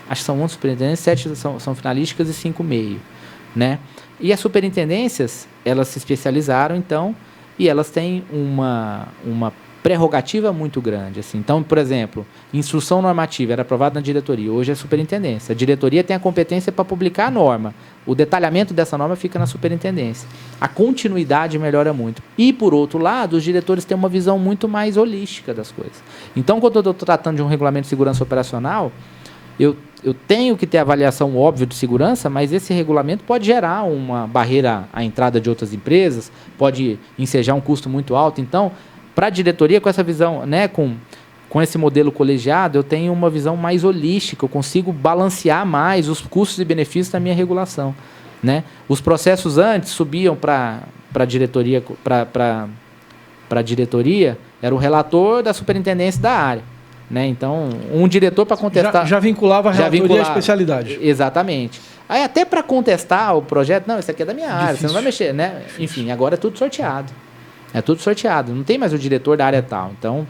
Acho que são 11 superintendências, 7 são finalísticas e 5 meio, né? E as superintendências, elas se especializaram, então, e elas têm uma prerrogativa muito grande. Assim. Então, por exemplo, instrução normativa era aprovada na diretoria, hoje é superintendência. A diretoria tem a competência para publicar a norma. O detalhamento dessa norma fica na superintendência. A continuidade melhora muito. E, por outro lado, os diretores têm uma visão muito mais holística das coisas. Então, quando eu estou tratando de um regulamento de segurança operacional, eu tenho que ter avaliação óbvia de segurança, mas esse regulamento pode gerar uma barreira à entrada de outras empresas, pode ensejar um custo muito alto. Então, para a diretoria, com essa visão, né, com esse modelo colegiado, eu tenho uma visão mais holística, eu consigo balancear mais os custos e benefícios da minha regulação. Né? Os processos antes subiam para a diretoria, era o relator da superintendência da área. Né? Então, um diretor para contestar... Já vinculava a relatoria à especialidade. Exatamente. Aí até para contestar o projeto, não, isso aqui é da minha área, você não vai mexer, né? Enfim, agora é tudo sorteado. É tudo sorteado, não tem mais o diretor da área tal. Então,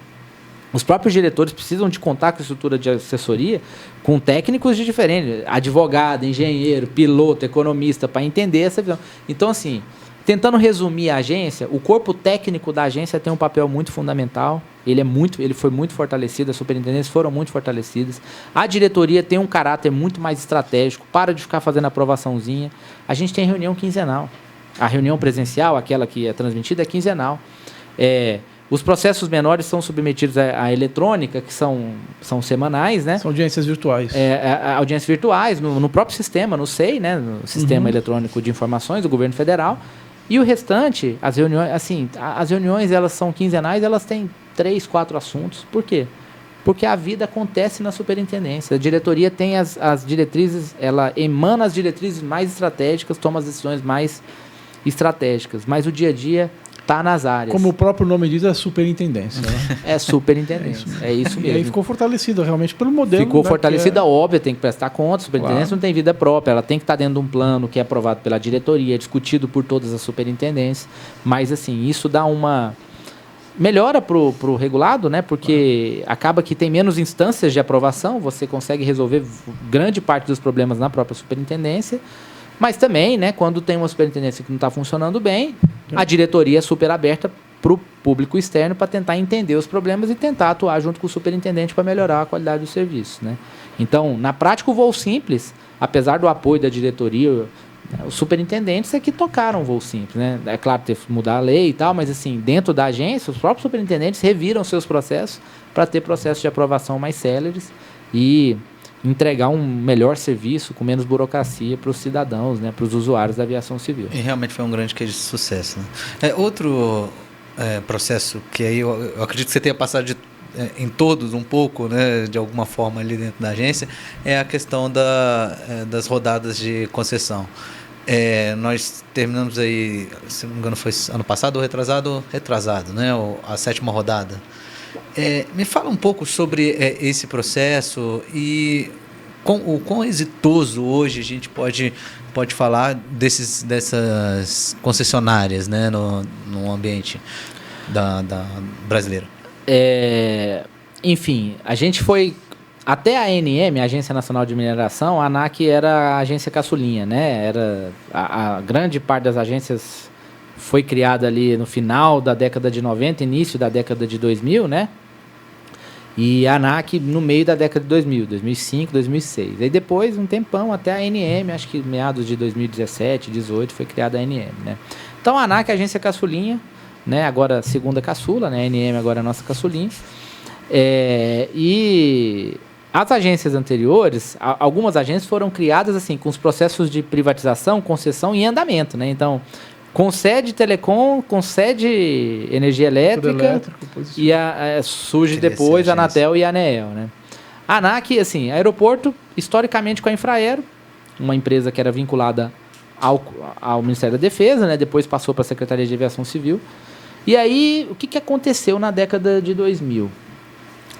os próprios diretores precisam de contar com a estrutura de assessoria com técnicos de diferentes, advogado, engenheiro, piloto, economista, para entender essa visão. Então, assim, Tentando resumir a agência, o corpo técnico da agência tem um papel muito fundamental. Ele foi muito fortalecido, as superintendências foram muito fortalecidas. A diretoria tem um caráter muito mais estratégico, para de ficar fazendo aprovaçãozinha. A gente tem reunião quinzenal. A reunião presencial, aquela que é transmitida, é quinzenal. Os processos menores são submetidos à eletrônica, que são semanais, né? São audiências virtuais. Audiências virtuais, no próprio sistema, no SEI, né? No Sistema Eletrônico de Informações do Governo Federal. E o restante, as reuniões elas são quinzenais, elas têm 3, 4 assuntos. Por quê? Porque a vida acontece na superintendência. A diretoria tem as diretrizes, ela emana as diretrizes mais estratégicas, toma as decisões mais estratégicas, mas o dia a dia está nas áreas. Como o próprio nome diz, é superintendência. Né? É superintendência, é isso mesmo. E aí ficou fortalecida realmente pelo modelo. Ficou fortalecida, óbvio, tem que prestar conta, a superintendência não tem vida própria, ela tem que estar dentro de um plano que é aprovado pela diretoria, discutido por todas as superintendências, mas assim, isso dá uma... melhora pro regulado, né? Porque acaba que tem menos instâncias de aprovação, você consegue resolver grande parte dos problemas na própria superintendência. Mas também, né, quando tem uma superintendência que não está funcionando bem, a diretoria é super aberta para o público externo para tentar entender os problemas e tentar atuar junto com o superintendente para melhorar a qualidade do serviço, né? Então, na prática, o Voo Simples, apesar do apoio da diretoria, os superintendentes é que tocaram o Voo Simples, né? É claro, teve que mudar a lei e tal, mas assim, dentro da agência, os próprios superintendentes reviram seus processos para ter processos de aprovação mais céleres e entregar um melhor serviço com menos burocracia para os cidadãos, né, para os usuários da aviação civil. E realmente foi um grande case de sucesso. Né? Outro processo que aí eu acredito que você tenha passado em todos um pouco, né, de alguma forma ali dentro da agência, é a questão das rodadas de concessão. Nós terminamos aí, se não me engano foi ano passado ou retrasado, né, a 7ª rodada. Me fala um pouco sobre esse processo e o quão exitoso hoje a gente pode falar dessas concessionárias, né, no ambiente da brasileiro. Enfim, a gente foi até a ANM, a Agência Nacional de Mineração, a ANAC era a agência caçulinha, né? Era a grande parte das agências foi criada ali no final da década de 90, início da década de 2000, né? E a ANAC no meio da década de 2000, 2005, 2006. Aí depois, um tempão, até a ANM, acho que meados de 2017, 2018, foi criada a ANM, né? Então a ANAC é a agência caçulinha, né? Agora a segunda caçula, né? A ANM agora é a nossa caçulinha. E as agências anteriores, algumas agências foram criadas assim, com os processos de privatização, concessão em andamento, né? Então, concede telecom, concede energia elétrica e surge depois a Anatel e a ANEEL, né? A ANAC, assim, aeroporto, historicamente com a Infraero, uma empresa que era vinculada ao Ministério da Defesa, né? Depois passou para a Secretaria de Aviação Civil. E aí, o que aconteceu na década de 2000?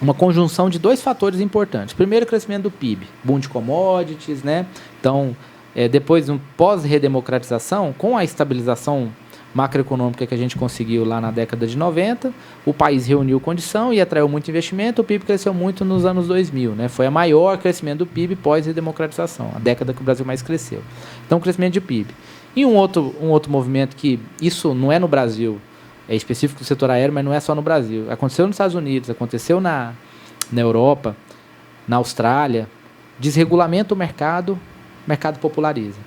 Uma conjunção de 2 fatores importantes. Primeiro, o crescimento do PIB, boom de commodities, né? Então, depois, pós-redemocratização, com a estabilização macroeconômica que a gente conseguiu lá na década de 90, o país reuniu condição e atraiu muito investimento, o PIB cresceu muito nos anos 2000, né? Foi o maior crescimento do PIB pós-redemocratização, a década que o Brasil mais cresceu. Então, crescimento de PIB. E um outro movimento que, isso não é no Brasil, é específico do setor aéreo, mas não é só no Brasil. Aconteceu nos Estados Unidos, aconteceu na Europa, na Austrália, desregulamenta o mercado populariza.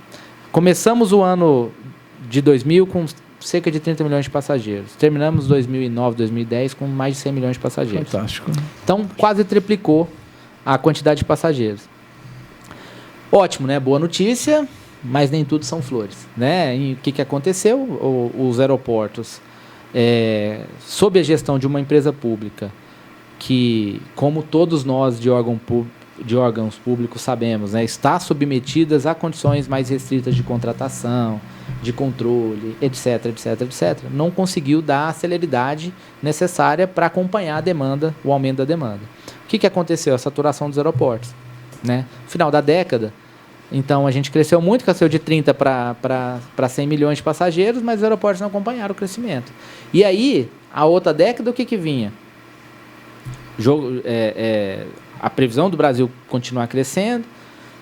Começamos o ano de 2000 com cerca de 30 milhões de passageiros. Terminamos 2009, 2010 com mais de 100 milhões de passageiros. Fantástico. Então, quase triplicou a quantidade de passageiros. Ótimo, né? Boa notícia, mas nem tudo são flores, né? E o que aconteceu? Os aeroportos, sob a gestão de uma empresa pública, que, como todos nós de órgãos públicos sabemos, né, está submetidas a condições mais restritas de contratação, de controle, etc, não conseguiu dar a celeridade necessária para acompanhar a demanda, o aumento da demanda. O que aconteceu? A saturação dos aeroportos, né? Final da década, então a gente cresceu muito, cresceu de 30 para 100 milhões de passageiros, mas os aeroportos não acompanharam o crescimento. E aí, a outra década, o que vinha? A previsão do Brasil continuar crescendo,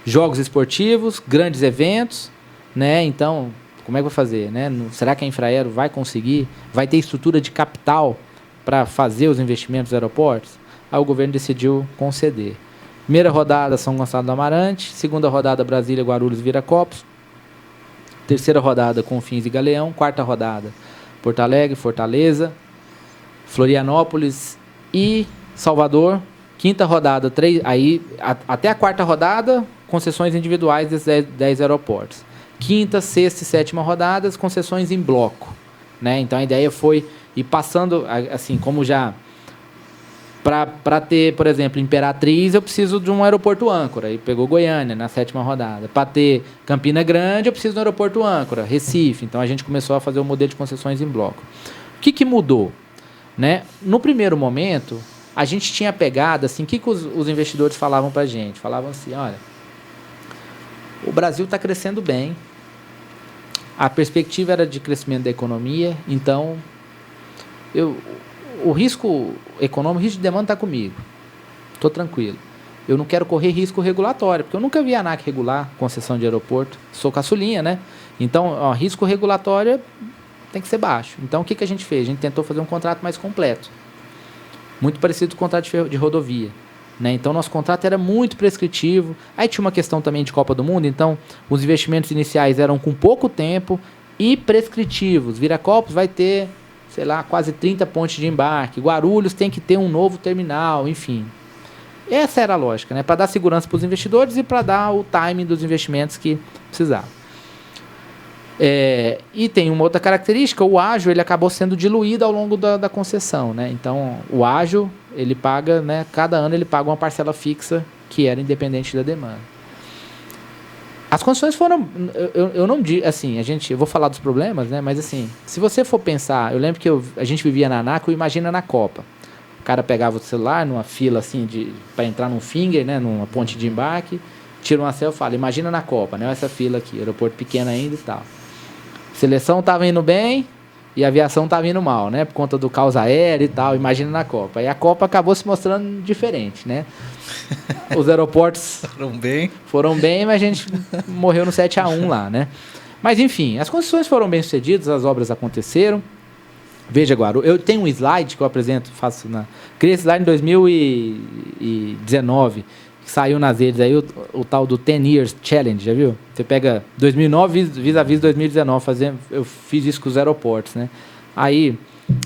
jogos esportivos, grandes eventos, né? Então, Como é que vai fazer, né? Será que a Infraero vai conseguir? Vai ter estrutura de capital para fazer os investimentos dos aeroportos? Aí o governo decidiu conceder. Primeira rodada, São Gonçalo do Amarante. Segunda rodada, Brasília, Guarulhos e Viracopos. Terceira rodada, Confins e Galeão. Quarta rodada, Porto Alegre, Fortaleza, Florianópolis e Salvador. Quinta rodada, até a quarta rodada, concessões individuais desses 10 aeroportos. Quinta, sexta e sétima rodadas, concessões em bloco, né? Então a ideia foi ir passando, assim, como já para ter, por exemplo, Imperatriz, eu preciso de um aeroporto âncora, aí pegou Goiânia na sétima rodada. Para ter Campina Grande, eu preciso de um aeroporto âncora, Recife. Então a gente começou a fazer o modelo de concessões em bloco. O que mudou, né? No primeiro momento, a gente tinha pegado, assim, o que os investidores falavam para a gente? Falavam assim, olha, o Brasil está crescendo bem, a perspectiva era de crescimento da economia, então o risco econômico, o risco de demanda está comigo, estou tranquilo. Eu não quero correr risco regulatório, porque eu nunca vi a ANAC regular concessão de aeroporto, sou caçulinha, né? Então, risco regulatório tem que ser baixo. Então, o que a gente fez? A gente tentou fazer um contrato mais completo, muito parecido com o contrato de rodovia. Né? Então, nosso contrato era muito prescritivo. Aí tinha uma questão também de Copa do Mundo, então os investimentos iniciais eram com pouco tempo e prescritivos. Viracopos vai ter, sei lá, quase 30 pontes de embarque. Guarulhos tem que ter um novo terminal, enfim. Essa era a lógica, né? Para dar segurança para os investidores e para dar o timing dos investimentos que precisavam. E tem uma outra característica, o ágio ele acabou sendo diluído ao longo da concessão, né? Então o ágio ele paga, né, cada ano ele paga uma parcela fixa que era independente da demanda. As concessões foram, eu não digo assim, eu vou falar dos problemas, né? Mas assim, se você for pensar, eu lembro que a gente vivia na ANAC, imagina na Copa, o cara pegava o celular numa fila assim para entrar num finger, né, numa ponte de embarque, tira uma selfie e fala, imagina na Copa, né? Essa fila aqui, aeroporto pequeno ainda e tal. Seleção estava indo bem e a aviação estava indo mal, né? Por conta do caos aéreo e tal, imagina na Copa. E a Copa acabou se mostrando diferente, né? Os aeroportos foram bem, mas a gente morreu no 7-1 lá, né? Mas enfim, as concessões foram bem sucedidas, as obras aconteceram. Veja, Guarulhos, eu tenho um slide que eu apresento, criei esse slide em 2019, que saiu nas redes aí, o tal do 10 Years Challenge, já viu? Você pega 2009 vis-a-vis 2019, eu fiz isso com os aeroportos, né? Aí,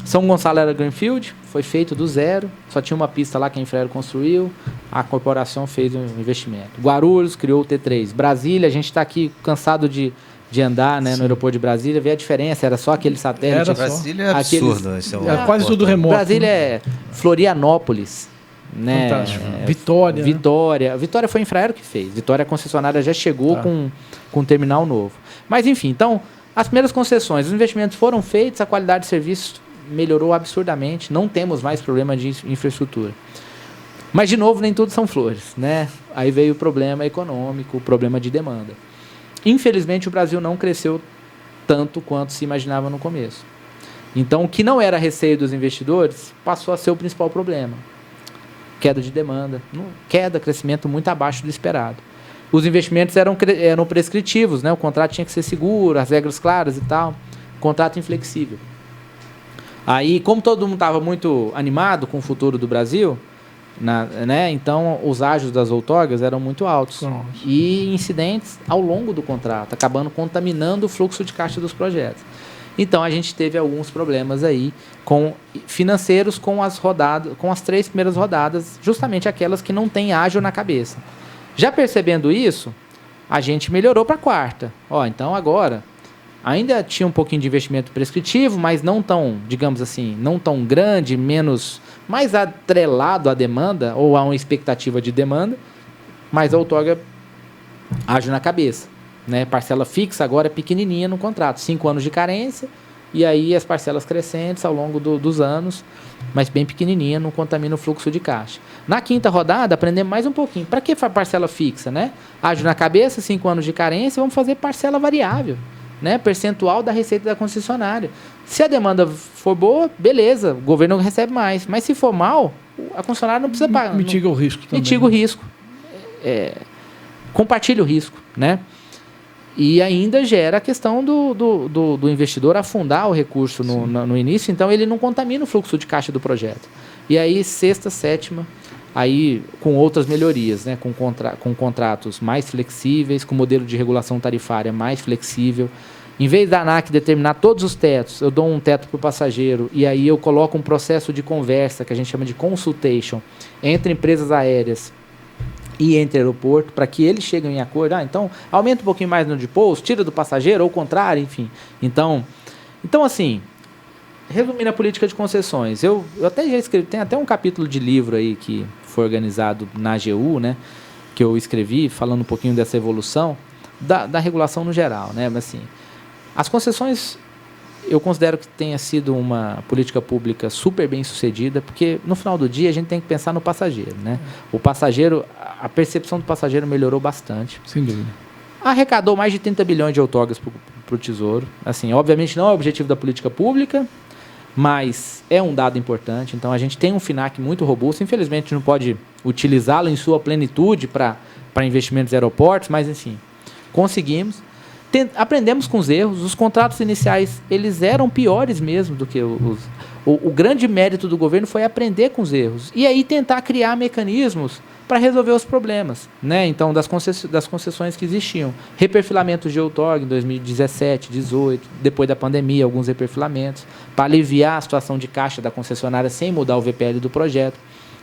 São Gonçalo era Greenfield, foi feito do zero, só tinha uma pista lá que a Infraero construiu, a corporação fez um investimento. Guarulhos criou o T3. Brasília, a gente está aqui cansado de andar, né, no aeroporto de Brasília, ver a diferença, era só aquele satélite. Brasília é absurdo. Era quase tudo remoto. Brasília é Florianópolis, né? Fantástico. Vitória foi a Infraero que fez. Vitória, a concessionária, já chegou com um terminal novo. Mas enfim, então, as primeiras concessões, os investimentos foram feitos, a qualidade de serviço melhorou absurdamente, não temos mais problema de infraestrutura. Mas, de novo, nem tudo são flores, né? Aí veio o problema econômico, o problema de demanda. Infelizmente, o Brasil não cresceu tanto quanto se imaginava no começo. Então, o que não era receio dos investidores passou a ser o principal problema. Queda de demanda, crescimento muito abaixo do esperado. Os investimentos eram prescritivos, né? O contrato tinha que ser seguro, as regras claras e tal. Contrato inflexível. Aí, como todo mundo estava muito animado com o futuro do Brasil, né? Então os ágios das outorgas eram muito altos. Nossa. E incidentes ao longo do contrato, acabando contaminando o fluxo de caixa dos projetos. Então a gente teve alguns problemas aí financeiros com as 3 primeiras rodadas, justamente aquelas que não tem ágio na cabeça. Já percebendo isso, a gente melhorou para a quarta. Então agora ainda tinha um pouquinho de investimento prescritivo, mas não tão, digamos assim, não tão grande, mais atrelado à demanda ou a uma expectativa de demanda, mas a outorga ágio na cabeça. Né? Parcela fixa agora é pequenininha no contrato, 5 anos de carência, e aí as parcelas crescentes ao longo dos anos, mas bem pequenininha, não contamina o fluxo de caixa. Na quinta rodada, aprendemos mais um pouquinho. Para que parcela fixa? Né? Ágio na cabeça, 5 anos de carência, vamos fazer parcela variável, né? Percentual da receita da concessionária. Se a demanda for boa, beleza, o governo recebe mais, mas se for mal, a concessionária não precisa pagar. Mitiga o risco também. Mitiga o risco. Compartilha o risco, né? E ainda gera a questão do investidor afundar o recurso no início, então ele não contamina o fluxo de caixa do projeto. E aí, sexta, sétima, aí com outras melhorias, né? Com contratos mais flexíveis, com modelo de regulação tarifária mais flexível. Em vez da ANAC determinar todos os tetos, eu dou um teto para o passageiro e aí eu coloco um processo de conversa, que a gente chama de consultation, entre empresas aéreas e entre aeroporto, para que eles cheguem em acordo. Então, aumenta um pouquinho mais no de pouso, tira do passageiro, ou o contrário, enfim. Então assim, resumindo a política de concessões, eu até já escrevi, tem até um capítulo de livro aí que foi organizado na AGU, né, que eu escrevi, falando um pouquinho dessa evolução da regulação no geral, né, mas assim, as concessões, eu considero que tenha sido uma política pública super bem sucedida, porque no final do dia a gente tem que pensar no passageiro, né? O passageiro, a percepção do passageiro melhorou bastante. Sem dúvida. Arrecadou mais de 30 bilhões de outorgas para o Tesouro. Assim, obviamente não é o objetivo da política pública, mas é um dado importante. Então a gente tem um FINAC muito robusto. Infelizmente não pode utilizá-lo em sua plenitude para investimentos em aeroportos, mas enfim, conseguimos. Aprendemos com os erros. Os contratos iniciais, eles eram piores mesmo do que o grande mérito do governo foi aprender com os erros e aí tentar criar mecanismos para resolver os problemas, né? Então, das concessões que existiam. Reperfilamento de outorga em 2017, 2018, depois da pandemia, alguns reperfilamentos, para aliviar a situação de caixa da concessionária sem mudar o VPL do projeto.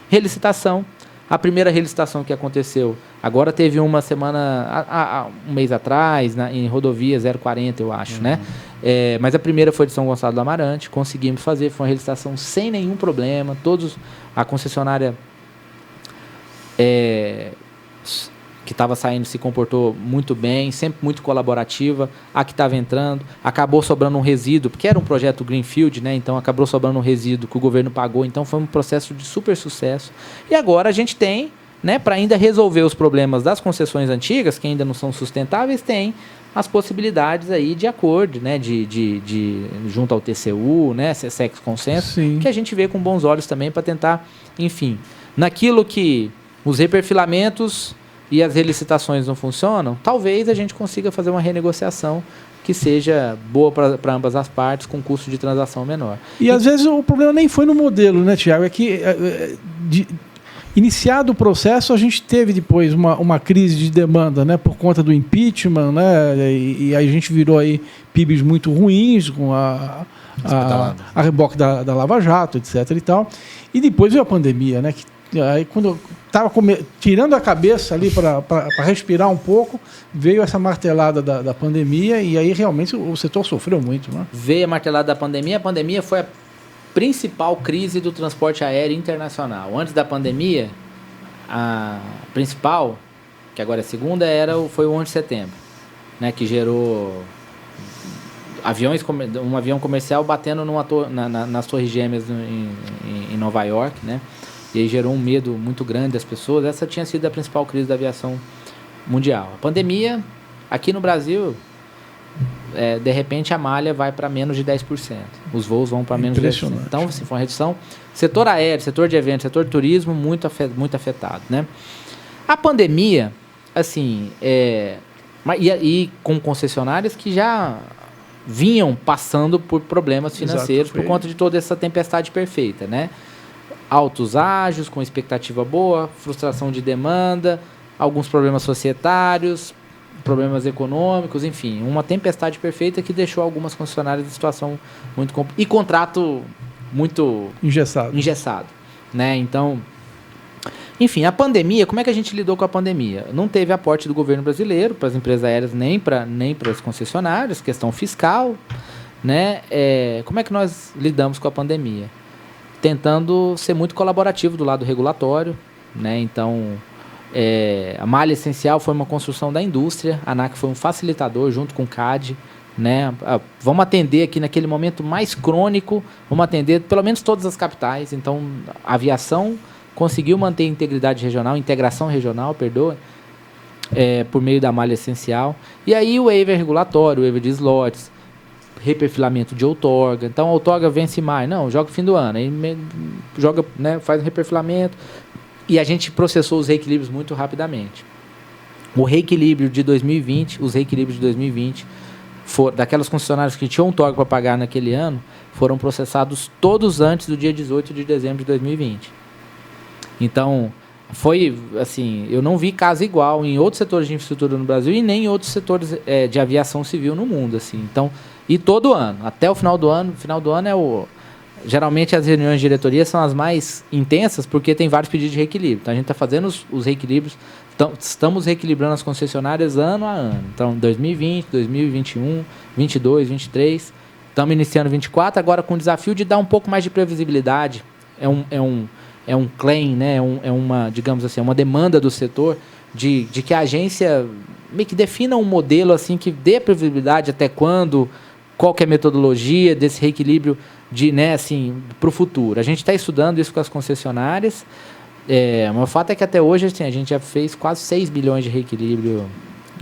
Relicitação. A primeira relicitação que aconteceu, agora teve uma semana, um mês atrás, em rodovia 040, eu acho, né? Mas a primeira foi de São Gonçalo do Amarante, conseguimos fazer, foi uma relicitação sem nenhum problema, a concessionária que estava saindo se comportou muito bem, sempre muito colaborativa. A que estava entrando, acabou sobrando um resíduo, porque era um projeto Greenfield, né? Então acabou sobrando um resíduo que o governo pagou, então foi um processo de super sucesso. E agora a gente tem, né, para ainda resolver os problemas das concessões antigas, que ainda não são sustentáveis, tem as possibilidades aí de acordo, né, de junto ao TCU, né, SEX Consenso, Sim. que a gente vê com bons olhos também para tentar, enfim, naquilo que os reperfilamentos e as relicitações não funcionam, talvez a gente consiga fazer uma renegociação que seja boa para ambas as partes, com custo de transação menor. E às vezes o problema nem foi no modelo, né, Tiago? É que iniciado o processo, a gente teve depois uma crise de demanda, né, por conta do impeachment, né, e aí a gente virou aí PIBs muito ruins com a reboque da Lava Jato, etc. e tal. E depois veio a pandemia, né, que aí quando estava tirando a cabeça ali para respirar um pouco, veio essa martelada da pandemia e aí realmente o setor sofreu muito, né? Veio a martelada da pandemia. A pandemia foi a principal crise do transporte aéreo internacional. Antes da pandemia, a principal, que agora é a segunda, foi o 11 de setembro, né, que gerou um avião comercial batendo nas Torres Gêmeas em Nova York, né? E aí gerou um medo muito grande das pessoas. Essa tinha sido a principal crise da aviação mundial. A pandemia, aqui no Brasil, de repente a malha vai para menos de 10%. Os voos vão para menos de 10%. Então, assim, foi uma redução. Setor aéreo, setor de eventos, setor de turismo, muito afetado, né? A pandemia, assim, e com concessionárias que já vinham passando por problemas financeiros. Exato, por conta de toda essa tempestade perfeita, né? Altos ágios, com expectativa boa, frustração de demanda, alguns problemas societários, problemas econômicos, enfim, uma tempestade perfeita que deixou algumas concessionárias em situação muito complicada. E contrato muito engessado, né? Então, enfim, a pandemia, como é que a gente lidou com a pandemia? Não teve aporte do governo brasileiro para as empresas aéreas nem para as concessionárias, questão fiscal, né? Como é que nós lidamos com a pandemia? Tentando ser muito colaborativo do lado regulatório, né? Então, a malha essencial foi uma construção da indústria, a ANAC foi um facilitador junto com o CAD, né? Vamos atender aqui naquele momento mais crônico, vamos atender pelo menos todas as capitais. Então, a aviação conseguiu manter a integração regional, por meio da malha essencial. E aí o waiver regulatório, o waiver de slots, reperfilamento de outorga. Então a outorga vence em maio, não, joga no fim do ano, aí joga, né, faz um reperfilamento e a gente processou os reequilíbrios muito rapidamente. O reequilíbrio de 2020, os reequilíbrios de 2020, daquelas concessionárias que tinham um TOG para pagar naquele ano, foram processados todos antes do dia 18 de dezembro de 2020. Então, foi assim, eu não vi caso igual em outros setores de infraestrutura no Brasil e nem em outros setores de aviação civil no mundo, assim. Então, e todo ano, até o final do ano geralmente as reuniões de diretoria são as mais intensas porque tem vários pedidos de reequilíbrio. Então a gente está fazendo os reequilíbrios, estamos reequilibrando as concessionárias ano a ano. Então 2020, 2021, 2022, 2023, estamos iniciando 2024, agora com o desafio de dar um pouco mais de previsibilidade. É um claim, né? É uma, digamos assim, uma demanda do setor de que a agência meio que defina um modelo assim que dê previsibilidade até quando, qual que é a metodologia desse reequilíbrio assim, para o futuro. A gente está estudando isso com as concessionárias, mas o fato é que até hoje assim, a gente já fez quase 6 bilhões de reequilíbrio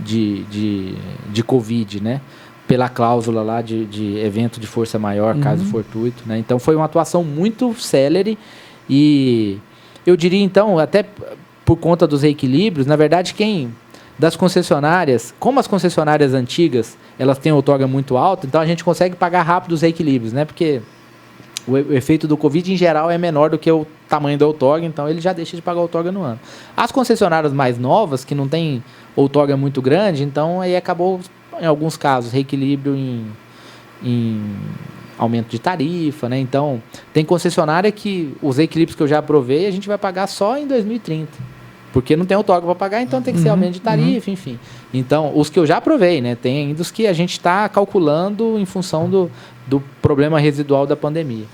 de Covid, né? Pela cláusula lá de evento de força maior, caso fortuito, né? Então foi uma atuação muito célere e eu diria então, até por conta dos reequilíbrios, na verdade das concessionárias, como as concessionárias antigas, elas têm outorga muito alto, então a gente consegue pagar rápido os reequilíbrios, né? Porque o efeito do Covid, em geral, é menor do que o tamanho da outorga, então ele já deixa de pagar a outorga no ano. As concessionárias mais novas, que não têm outorga muito grande, então aí acabou, em alguns casos, reequilíbrio em aumento de tarifa, né? Então, tem concessionária que os reequilíbrios que eu já aprovei, a gente vai pagar só em 2030. Porque não tem outorga para pagar, então tem que ser aumento de tarifa, enfim. Então, os que eu já aprovei, né? Tem ainda os que a gente está calculando em função do problema residual da pandemia.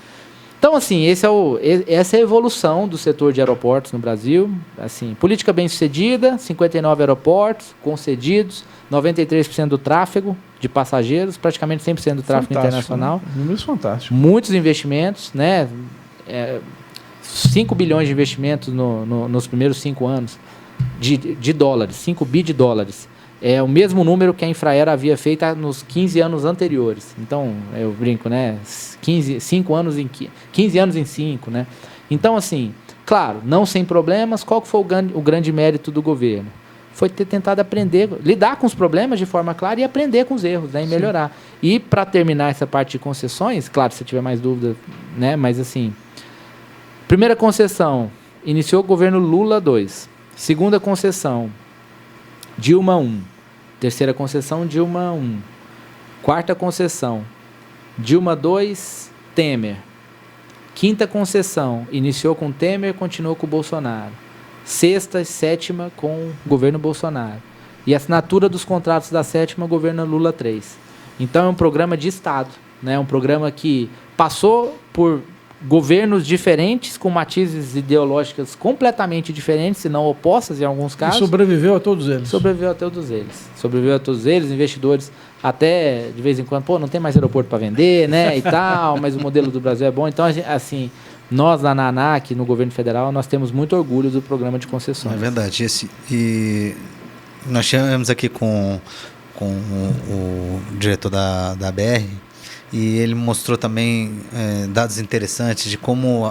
Então, assim, essa é a evolução do setor de aeroportos no Brasil. Assim, política bem-sucedida, 59 aeroportos concedidos, 93% do tráfego de passageiros, praticamente 100% do tráfego internacional. Né? Números fantásticos. Muitos investimentos, né? 5 bilhões de investimentos nos primeiros 5 anos de dólares, 5 bi de dólares. É o mesmo número que a Infraero havia feito nos 15 anos anteriores. Então, eu brinco, né? 15 anos em 5, né? Então, assim, claro, não sem problemas. Qual que foi o grande mérito do governo? Foi ter tentado lidar com os problemas de forma clara e aprender com os erros, né? E melhorar. E, para terminar essa parte de concessões, claro, se tiver mais dúvida, né? Mas, assim, primeira concessão, iniciou o governo Lula 2. Segunda concessão, Dilma 1. Terceira concessão, Dilma 1. Quarta concessão, Dilma 2, Temer. Quinta concessão, iniciou com Temer, continuou com o Bolsonaro. Sexta e sétima com o governo Bolsonaro. E assinatura dos contratos da sétima, governo Lula 3. Então é um programa de Estado, né? Um programa que passou por governos diferentes, com matizes ideológicas completamente diferentes, se não opostas em alguns casos. E sobreviveu a todos eles. Sobreviveu a todos eles, investidores até, de vez em quando, não tem mais aeroporto para vender, né, e tal, mas o modelo do Brasil é bom. Então, assim, nós lá na ANAC, no governo federal, nós temos muito orgulho do programa de concessões. É verdade. E nós tivemos aqui com o diretor da BR, e ele mostrou também dados interessantes de como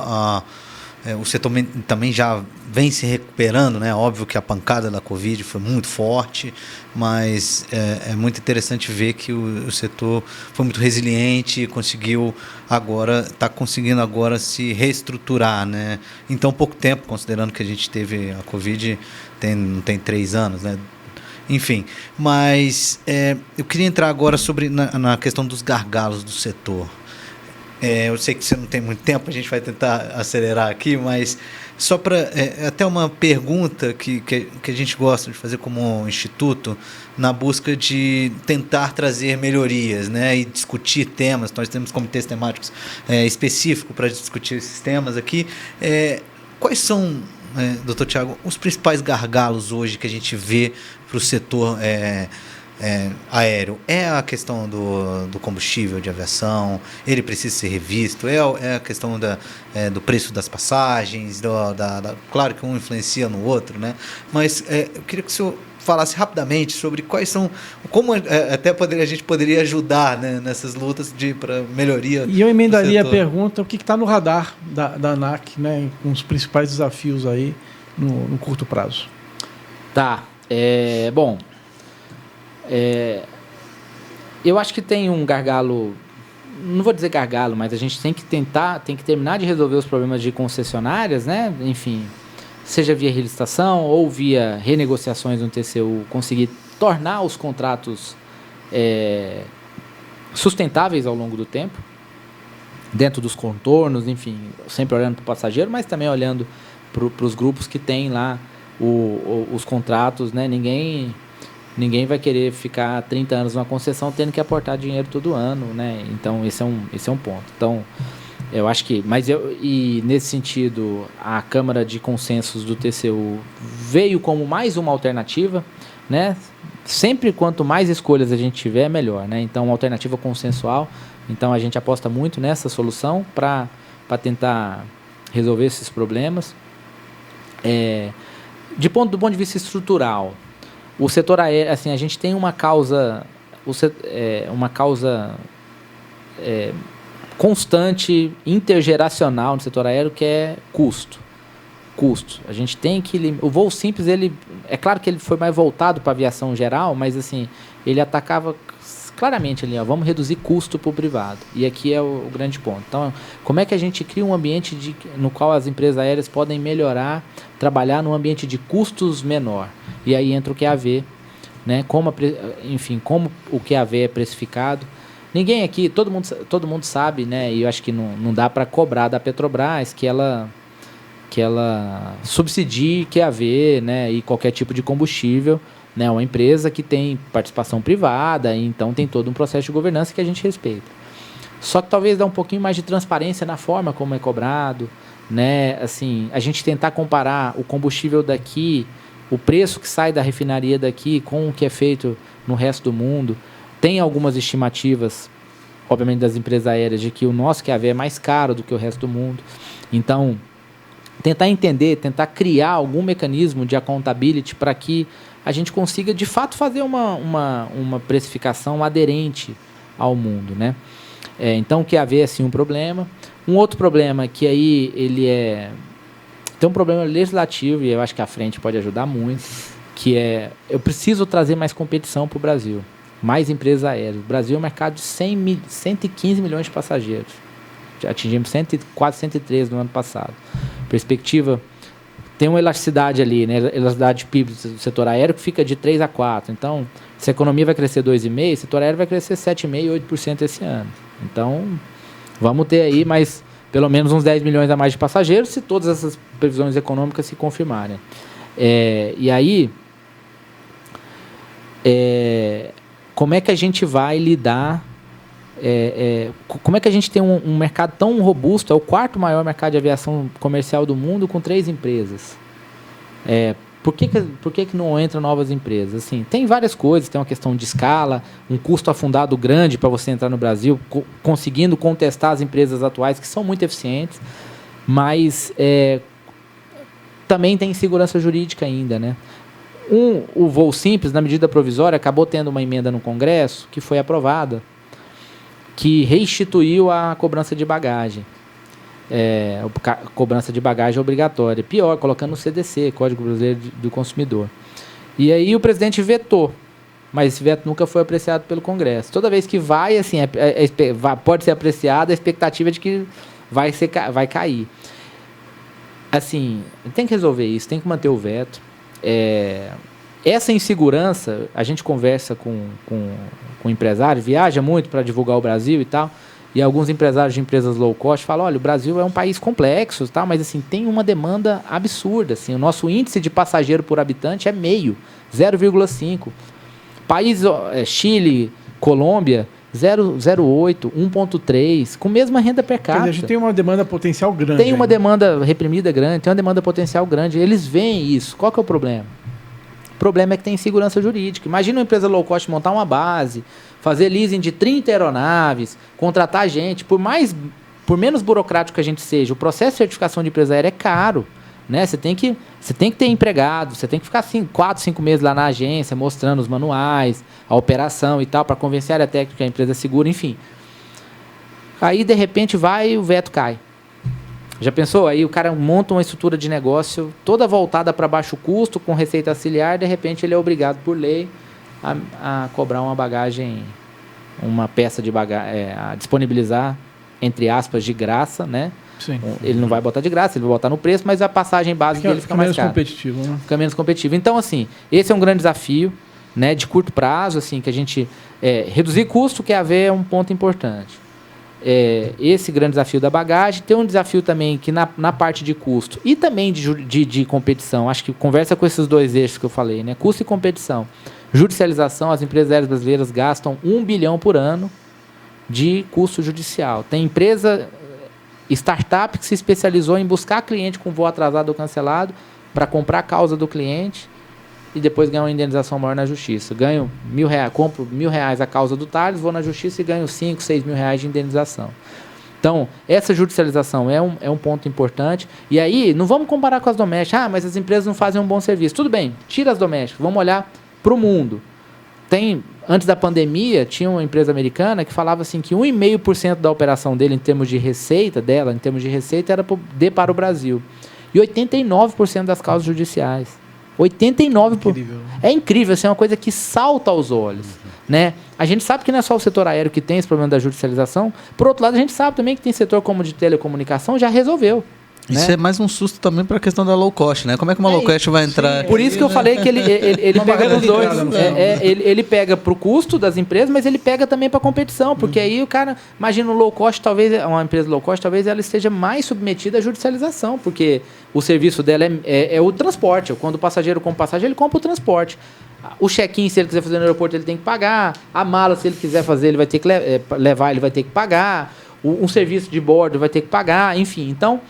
o setor também já vem se recuperando, né? Óbvio que a pancada da Covid foi muito forte, mas é muito interessante ver que o setor foi muito resiliente e está conseguindo agora se reestruturar, né? Em tão pouco tempo, considerando que a gente teve a Covid, não tem 3 anos, né? Enfim, mas eu queria entrar agora na questão dos gargalos do setor. Eu sei que você não tem muito tempo, a gente vai tentar acelerar aqui, mas só para até uma pergunta que a gente gosta de fazer como instituto, na busca de tentar trazer melhorias, né, e discutir temas. Nós temos comitês temáticos específicos para discutir esses temas aqui. Quais são, doutor Tiago, os principais gargalos hoje que a gente vê para o setor aéreo? É a questão do combustível de aviação, ele precisa ser revisto, é a questão do preço das passagens, claro que um influencia no outro, né? Mas eu queria que o senhor falasse rapidamente sobre quais são, como até a gente poderia ajudar, né, nessas lutas para melhoria. E eu emendaria a pergunta, o que está no radar da ANAC, né, com os principais desafios aí no curto prazo? Tá. Bom, eu acho que tem um gargalo, não vou dizer gargalo, mas a gente tem que terminar de resolver os problemas de concessionárias, né? Enfim, seja via relicitação ou via renegociações no TCU, conseguir tornar os contratos sustentáveis ao longo do tempo, dentro dos contornos, enfim, sempre olhando para o passageiro, mas também olhando para os grupos que têm lá os contratos, né? Ninguém vai querer ficar 30 anos numa concessão tendo que aportar dinheiro todo ano, né? Então, esse é um ponto. Então, eu acho que... E nesse sentido, a Câmara de Consensos do TCU veio como mais uma alternativa, né? Sempre quanto mais escolhas a gente tiver, melhor, né? Então, uma alternativa consensual. Então, a gente aposta muito nessa solução para tentar resolver esses problemas. Do ponto de vista estrutural, o setor aéreo, assim, a gente tem uma causa constante, intergeracional no setor aéreo, que é custo. A gente tem que... O voo simples, é claro que ele foi mais voltado para a aviação geral, mas assim, ele atacava claramente ali, vamos reduzir custo para o privado. E aqui é o grande ponto. Então, como é que a gente cria um ambiente no qual as empresas aéreas podem melhorar, trabalhar num ambiente de custos menor? E aí entra o QAV, né? Como o QAV é precificado. Ninguém aqui, todo mundo sabe, né? E eu acho que não dá para cobrar da Petrobras que ela subsidie QAV, né? E qualquer tipo de combustível, né? Uma empresa que tem participação privada, então tem todo um processo de governança que a gente respeita. Só que talvez dá um pouquinho mais de transparência na forma como é cobrado, né? Assim, a gente tentar comparar o combustível daqui, o preço que sai da refinaria daqui com o que é feito no resto do mundo. Tem algumas estimativas, obviamente, das empresas aéreas de que o nosso QAV é mais caro do que o resto do mundo. Então, tentar entender, tentar criar algum mecanismo de accountability para que a gente consiga, de fato, fazer uma precificação aderente ao mundo, né? Então, o QAV é, sim, um problema. Um outro problema que aí tem um problema legislativo, e eu acho que a frente pode ajudar muito, que eu preciso trazer mais competição para o Brasil, mais empresas aéreas. O Brasil é um mercado de 115 milhões de passageiros. Já atingimos quase 113 no ano passado. Perspectiva, tem uma elasticidade ali, né? Elasticidade de PIB do setor aéreo que fica de 3 a 4. Então, se a economia vai crescer 2,5%, o setor aéreo vai crescer 7,5%, 8% esse ano. Então, vamos ter aí mais pelo menos uns 10 milhões a mais de passageiros se todas essas previsões econômicas se confirmarem. E aí, como é que a gente vai lidar? Como é que a gente tem um mercado tão robusto? É o quarto maior mercado de aviação comercial do mundo, com 3 empresas. Por que não entram novas empresas? Assim, tem várias coisas, tem uma questão de escala, um custo afundado grande para você entrar no Brasil, conseguindo contestar as empresas atuais, que são muito eficientes, mas também tem insegurança jurídica ainda, né? O voo simples, na medida provisória, acabou tendo uma emenda no Congresso, que foi aprovada, que reinstituiu a cobrança de bagagem. Cobrança de bagagem obrigatória. Pior, colocando no CDC, Código Brasileiro do Consumidor. E aí o presidente vetou, mas esse veto nunca foi apreciado pelo Congresso. Toda vez que vai, assim, pode ser apreciado, a expectativa é de que vai cair. Assim, tem que resolver isso, tem que manter o veto. Essa insegurança, a gente conversa com empresários, viaja muito para divulgar o Brasil e tal, e alguns empresários de empresas low cost falam, olha, o Brasil é um país complexo, tá? Mas assim, tem uma demanda absurda. Assim, o nosso índice de passageiro por habitante é 0,5. Países, Chile, Colômbia, 0,08, 1,3, com mesma renda per capita. A gente tem uma demanda potencial grande. Tem uma demanda reprimida grande, tem uma demanda potencial grande. Eles veem isso. Qual que é o problema? O problema é que tem insegurança jurídica. Imagina uma empresa low cost montar uma base, fazer leasing de 30 aeronaves, contratar gente. Por menos burocrático que a gente seja, o processo de certificação de empresa aérea é caro. Né? Você tem que ter empregado, você tem que ficar 4, 5 meses lá na agência, mostrando os manuais, a operação e tal, para convencer a área técnica que a empresa é segura, enfim. Aí, de repente, o veto cai. Já pensou? Aí o cara monta uma estrutura de negócio toda voltada para baixo custo, com receita auxiliar, de repente ele é obrigado por lei a cobrar uma bagagem, uma peça de bagagem, a disponibilizar, entre aspas, de graça, né? Sim. Ele não vai botar de graça, ele vai botar no preço, mas a passagem básica dele fica mais cara. Competitivo, né? Fica menos competitivo. Então, assim, esse é um grande desafio, né, de curto prazo, assim, que a gente... reduzir custo, que é um ponto importante. Esse grande desafio da bagagem. Tem um desafio também que na parte de custo e também de competição, acho que conversa com esses dois eixos que eu falei, né? Custo e competição. Judicialização, as empresas aéreas brasileiras gastam 1 bilhão por ano de custo judicial. Tem empresa, startup, que se especializou em buscar cliente com voo atrasado ou cancelado para comprar a causa do cliente e depois ganhar uma indenização maior na justiça. Ganho R$1.000, compro R$1.000 a causa do Thales, vou na justiça e ganho 5, 6 mil reais de indenização. Então, essa judicialização é um ponto importante. E aí, não vamos comparar com as domésticas. Mas as empresas não fazem um bom serviço. Tudo bem, tira as domésticas, vamos olhar para o mundo. Antes da pandemia, tinha uma empresa americana que falava assim que 1,5% da operação dele, em termos de receita, era para o Brasil. E 89% das causas judiciais. 89%. Incrível. É incrível, assim, é uma coisa que salta aos olhos. Né? A gente sabe que não é só o setor aéreo que tem esse problema da judicialização. Por outro lado, a gente sabe também que tem setor como de telecomunicação, já resolveu. Isso, né? É mais um susto também para a questão da low cost, né? Como é que uma low cost vai entrar? Por isso que eu falei que ele pega nos dois. Ele pega para o custo das empresas, mas ele pega também para a competição, porque aí o cara, imagina um low cost, talvez uma empresa low cost, talvez ela esteja mais submetida à judicialização, porque o serviço dela é o transporte. Quando o passageiro compra passagem, ele compra o transporte. O check-in, se ele quiser fazer no aeroporto, ele tem que pagar. A mala, se ele quiser fazer, ele vai ter que levar, ele vai ter que pagar. Um serviço de bordo vai ter que pagar, enfim. Então,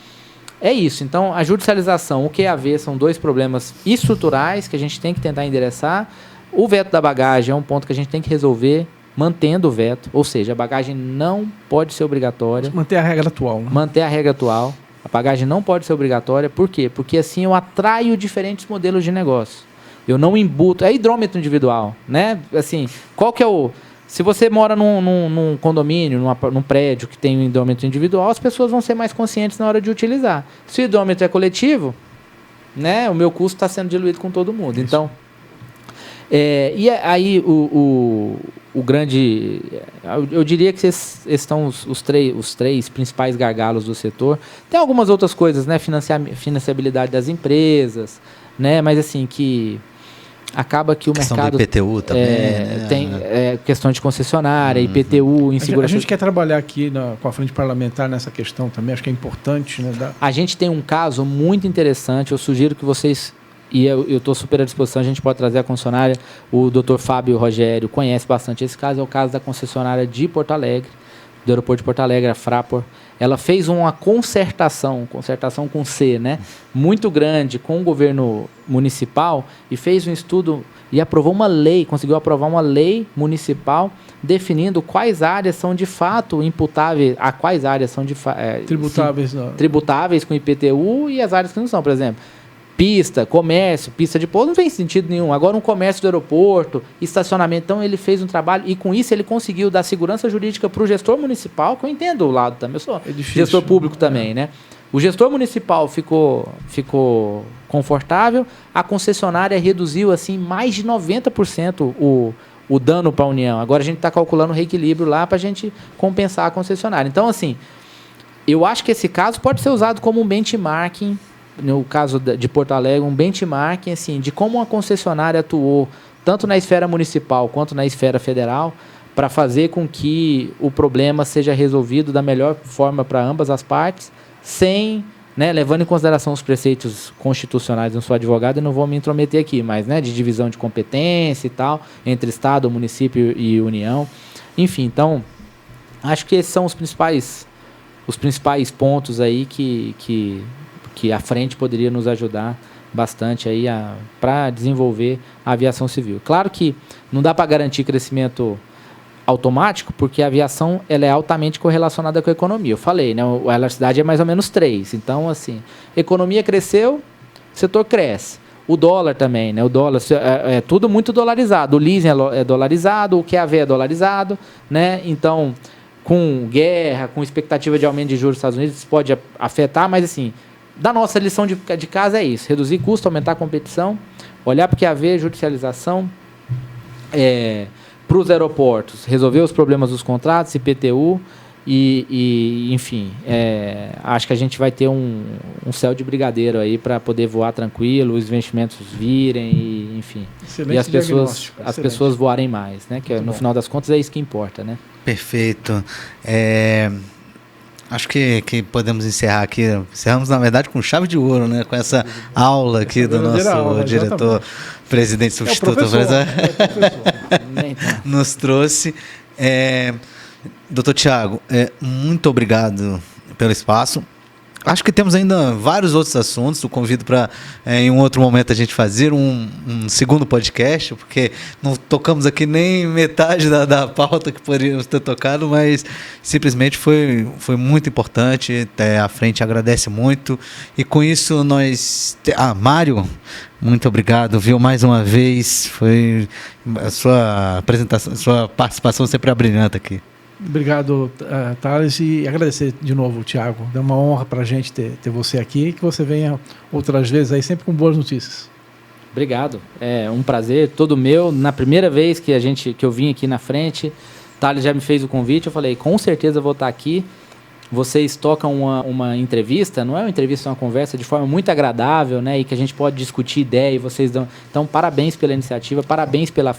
é isso. Então, a judicialização, o QAV, são dois problemas estruturais que a gente tem que tentar endereçar. O veto da bagagem é um ponto que a gente tem que resolver mantendo o veto. Ou seja, a bagagem não pode ser obrigatória. Manter a regra atual. Né? Manter a regra atual. A bagagem não pode ser obrigatória. Por quê? Porque assim eu atraio diferentes modelos de negócio. Eu não embuto. É hidrômetro individual, né? Assim, qual que é o... Se você mora num condomínio, num prédio que tem um hidrômetro individual, as pessoas vão ser mais conscientes na hora de utilizar. Se o hidrômetro é coletivo, né, o meu custo está sendo diluído com todo mundo. Isso. Então, e aí o grande... Eu diria que esses estão os três principais gargalos do setor. Tem algumas outras coisas, né? Financiabilidade das empresas, né? Mas assim, que... acaba que o mercado... do IPTU também, né? Tem questão de concessionária, IPTU, insegurança... A gente quer trabalhar aqui com a frente parlamentar nessa questão também, acho que é importante. Né, A gente tem um caso muito interessante, eu sugiro que vocês... E eu estou super à disposição, a gente pode trazer a concessionária, o Dr. Fábio Rogério conhece bastante esse caso, é o caso da concessionária de Porto Alegre, do aeroporto de Porto Alegre, a Fraport. Ela fez uma concertação com C, né? Muito grande com o governo municipal e fez um estudo e aprovou uma lei, conseguiu aprovar uma lei municipal definindo quais áreas são de fato imputáveis, a quais áreas são tributáveis com IPTU e as áreas que não são, por exemplo. Pista, comércio, pista de pouso, não fez sentido nenhum. Agora um comércio do aeroporto, estacionamento. Então ele fez um trabalho e com isso ele conseguiu dar segurança jurídica para o gestor municipal, que eu entendo o lado também, eu sou gestor público também, né? O gestor municipal ficou confortável, a concessionária reduziu assim mais de 90% o dano para a União. Agora a gente está calculando o reequilíbrio lá para a gente compensar a concessionária. Então assim, eu acho que esse caso pode ser usado como um benchmarking, no caso de Porto Alegre, um benchmarking assim, de como uma concessionária atuou tanto na esfera municipal quanto na esfera federal para fazer com que o problema seja resolvido da melhor forma para ambas as partes, sem, né, levando em consideração os preceitos constitucionais. Não sou advogado e não vou me intrometer aqui, mas, né, de divisão de competência e tal, entre Estado, município e União. Enfim, então, acho que esses são os principais pontos aí que a frente poderia nos ajudar bastante aí para desenvolver a aviação civil. Claro que não dá para garantir crescimento automático, porque a aviação ela é altamente correlacionada com a economia. Eu falei, né, a elasticidade é mais ou menos 3. Então, assim, economia cresceu, o setor cresce. O dólar também, né? O dólar é tudo muito dolarizado. O leasing é dolarizado, o QAV é dolarizado, né? Então, com guerra, com expectativa de aumento de juros nos Estados Unidos, isso pode afetar, mas assim, da nossa lição de casa é isso: reduzir custo, aumentar a competição, olhar para o que haver, judicialização, para os aeroportos, resolver os problemas dos contratos, IPTU, enfim, acho que a gente vai ter um céu de brigadeiro aí para poder voar tranquilo, os investimentos virem, e, enfim, Excelente e as pessoas voarem mais, né? Que no final das contas é isso que importa, né? Perfeito. Acho que podemos encerrar aqui. Encerramos, na verdade, com chave de ouro, né? Com essa aula aqui do nosso diretor, presidente substituto. Nos trouxe. Doutor Tiago, muito obrigado pelo espaço. Acho que temos ainda vários outros assuntos. Eu convido para, em um outro momento, a gente fazer um segundo podcast, porque não tocamos aqui nem metade da pauta que poderíamos ter tocado, mas simplesmente foi muito importante. A frente agradece muito. E com isso nós... Mário, muito obrigado, viu? Mais uma vez, foi a sua apresentação, a sua participação sempre brilhante aqui. Obrigado, Thales, e agradecer de novo, Tiago. É uma honra para a gente ter você aqui e que você venha outras vezes aí, sempre com boas notícias. Obrigado, é um prazer todo meu. Na primeira vez que eu vim aqui na frente, Thales já me fez o convite, eu falei, com certeza vou estar aqui. Vocês tocam uma entrevista, não é uma entrevista, é uma conversa de forma muito agradável, né? E que a gente pode discutir ideia e vocês dão... Então, parabéns pela iniciativa, parabéns pela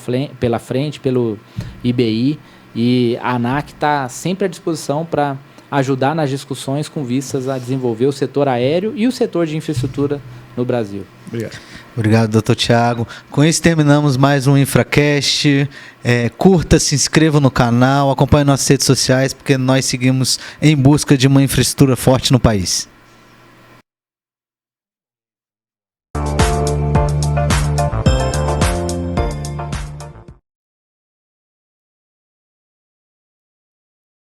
frente, pelo IBI. E a ANAC está sempre à disposição para ajudar nas discussões com vistas a desenvolver o setor aéreo e o setor de infraestrutura no Brasil. Obrigado. Obrigado, doutor Tiago. Com isso terminamos mais um InfraCast. Curta, se inscreva no canal, acompanhe nossas redes sociais, porque nós seguimos em busca de uma infraestrutura forte no país.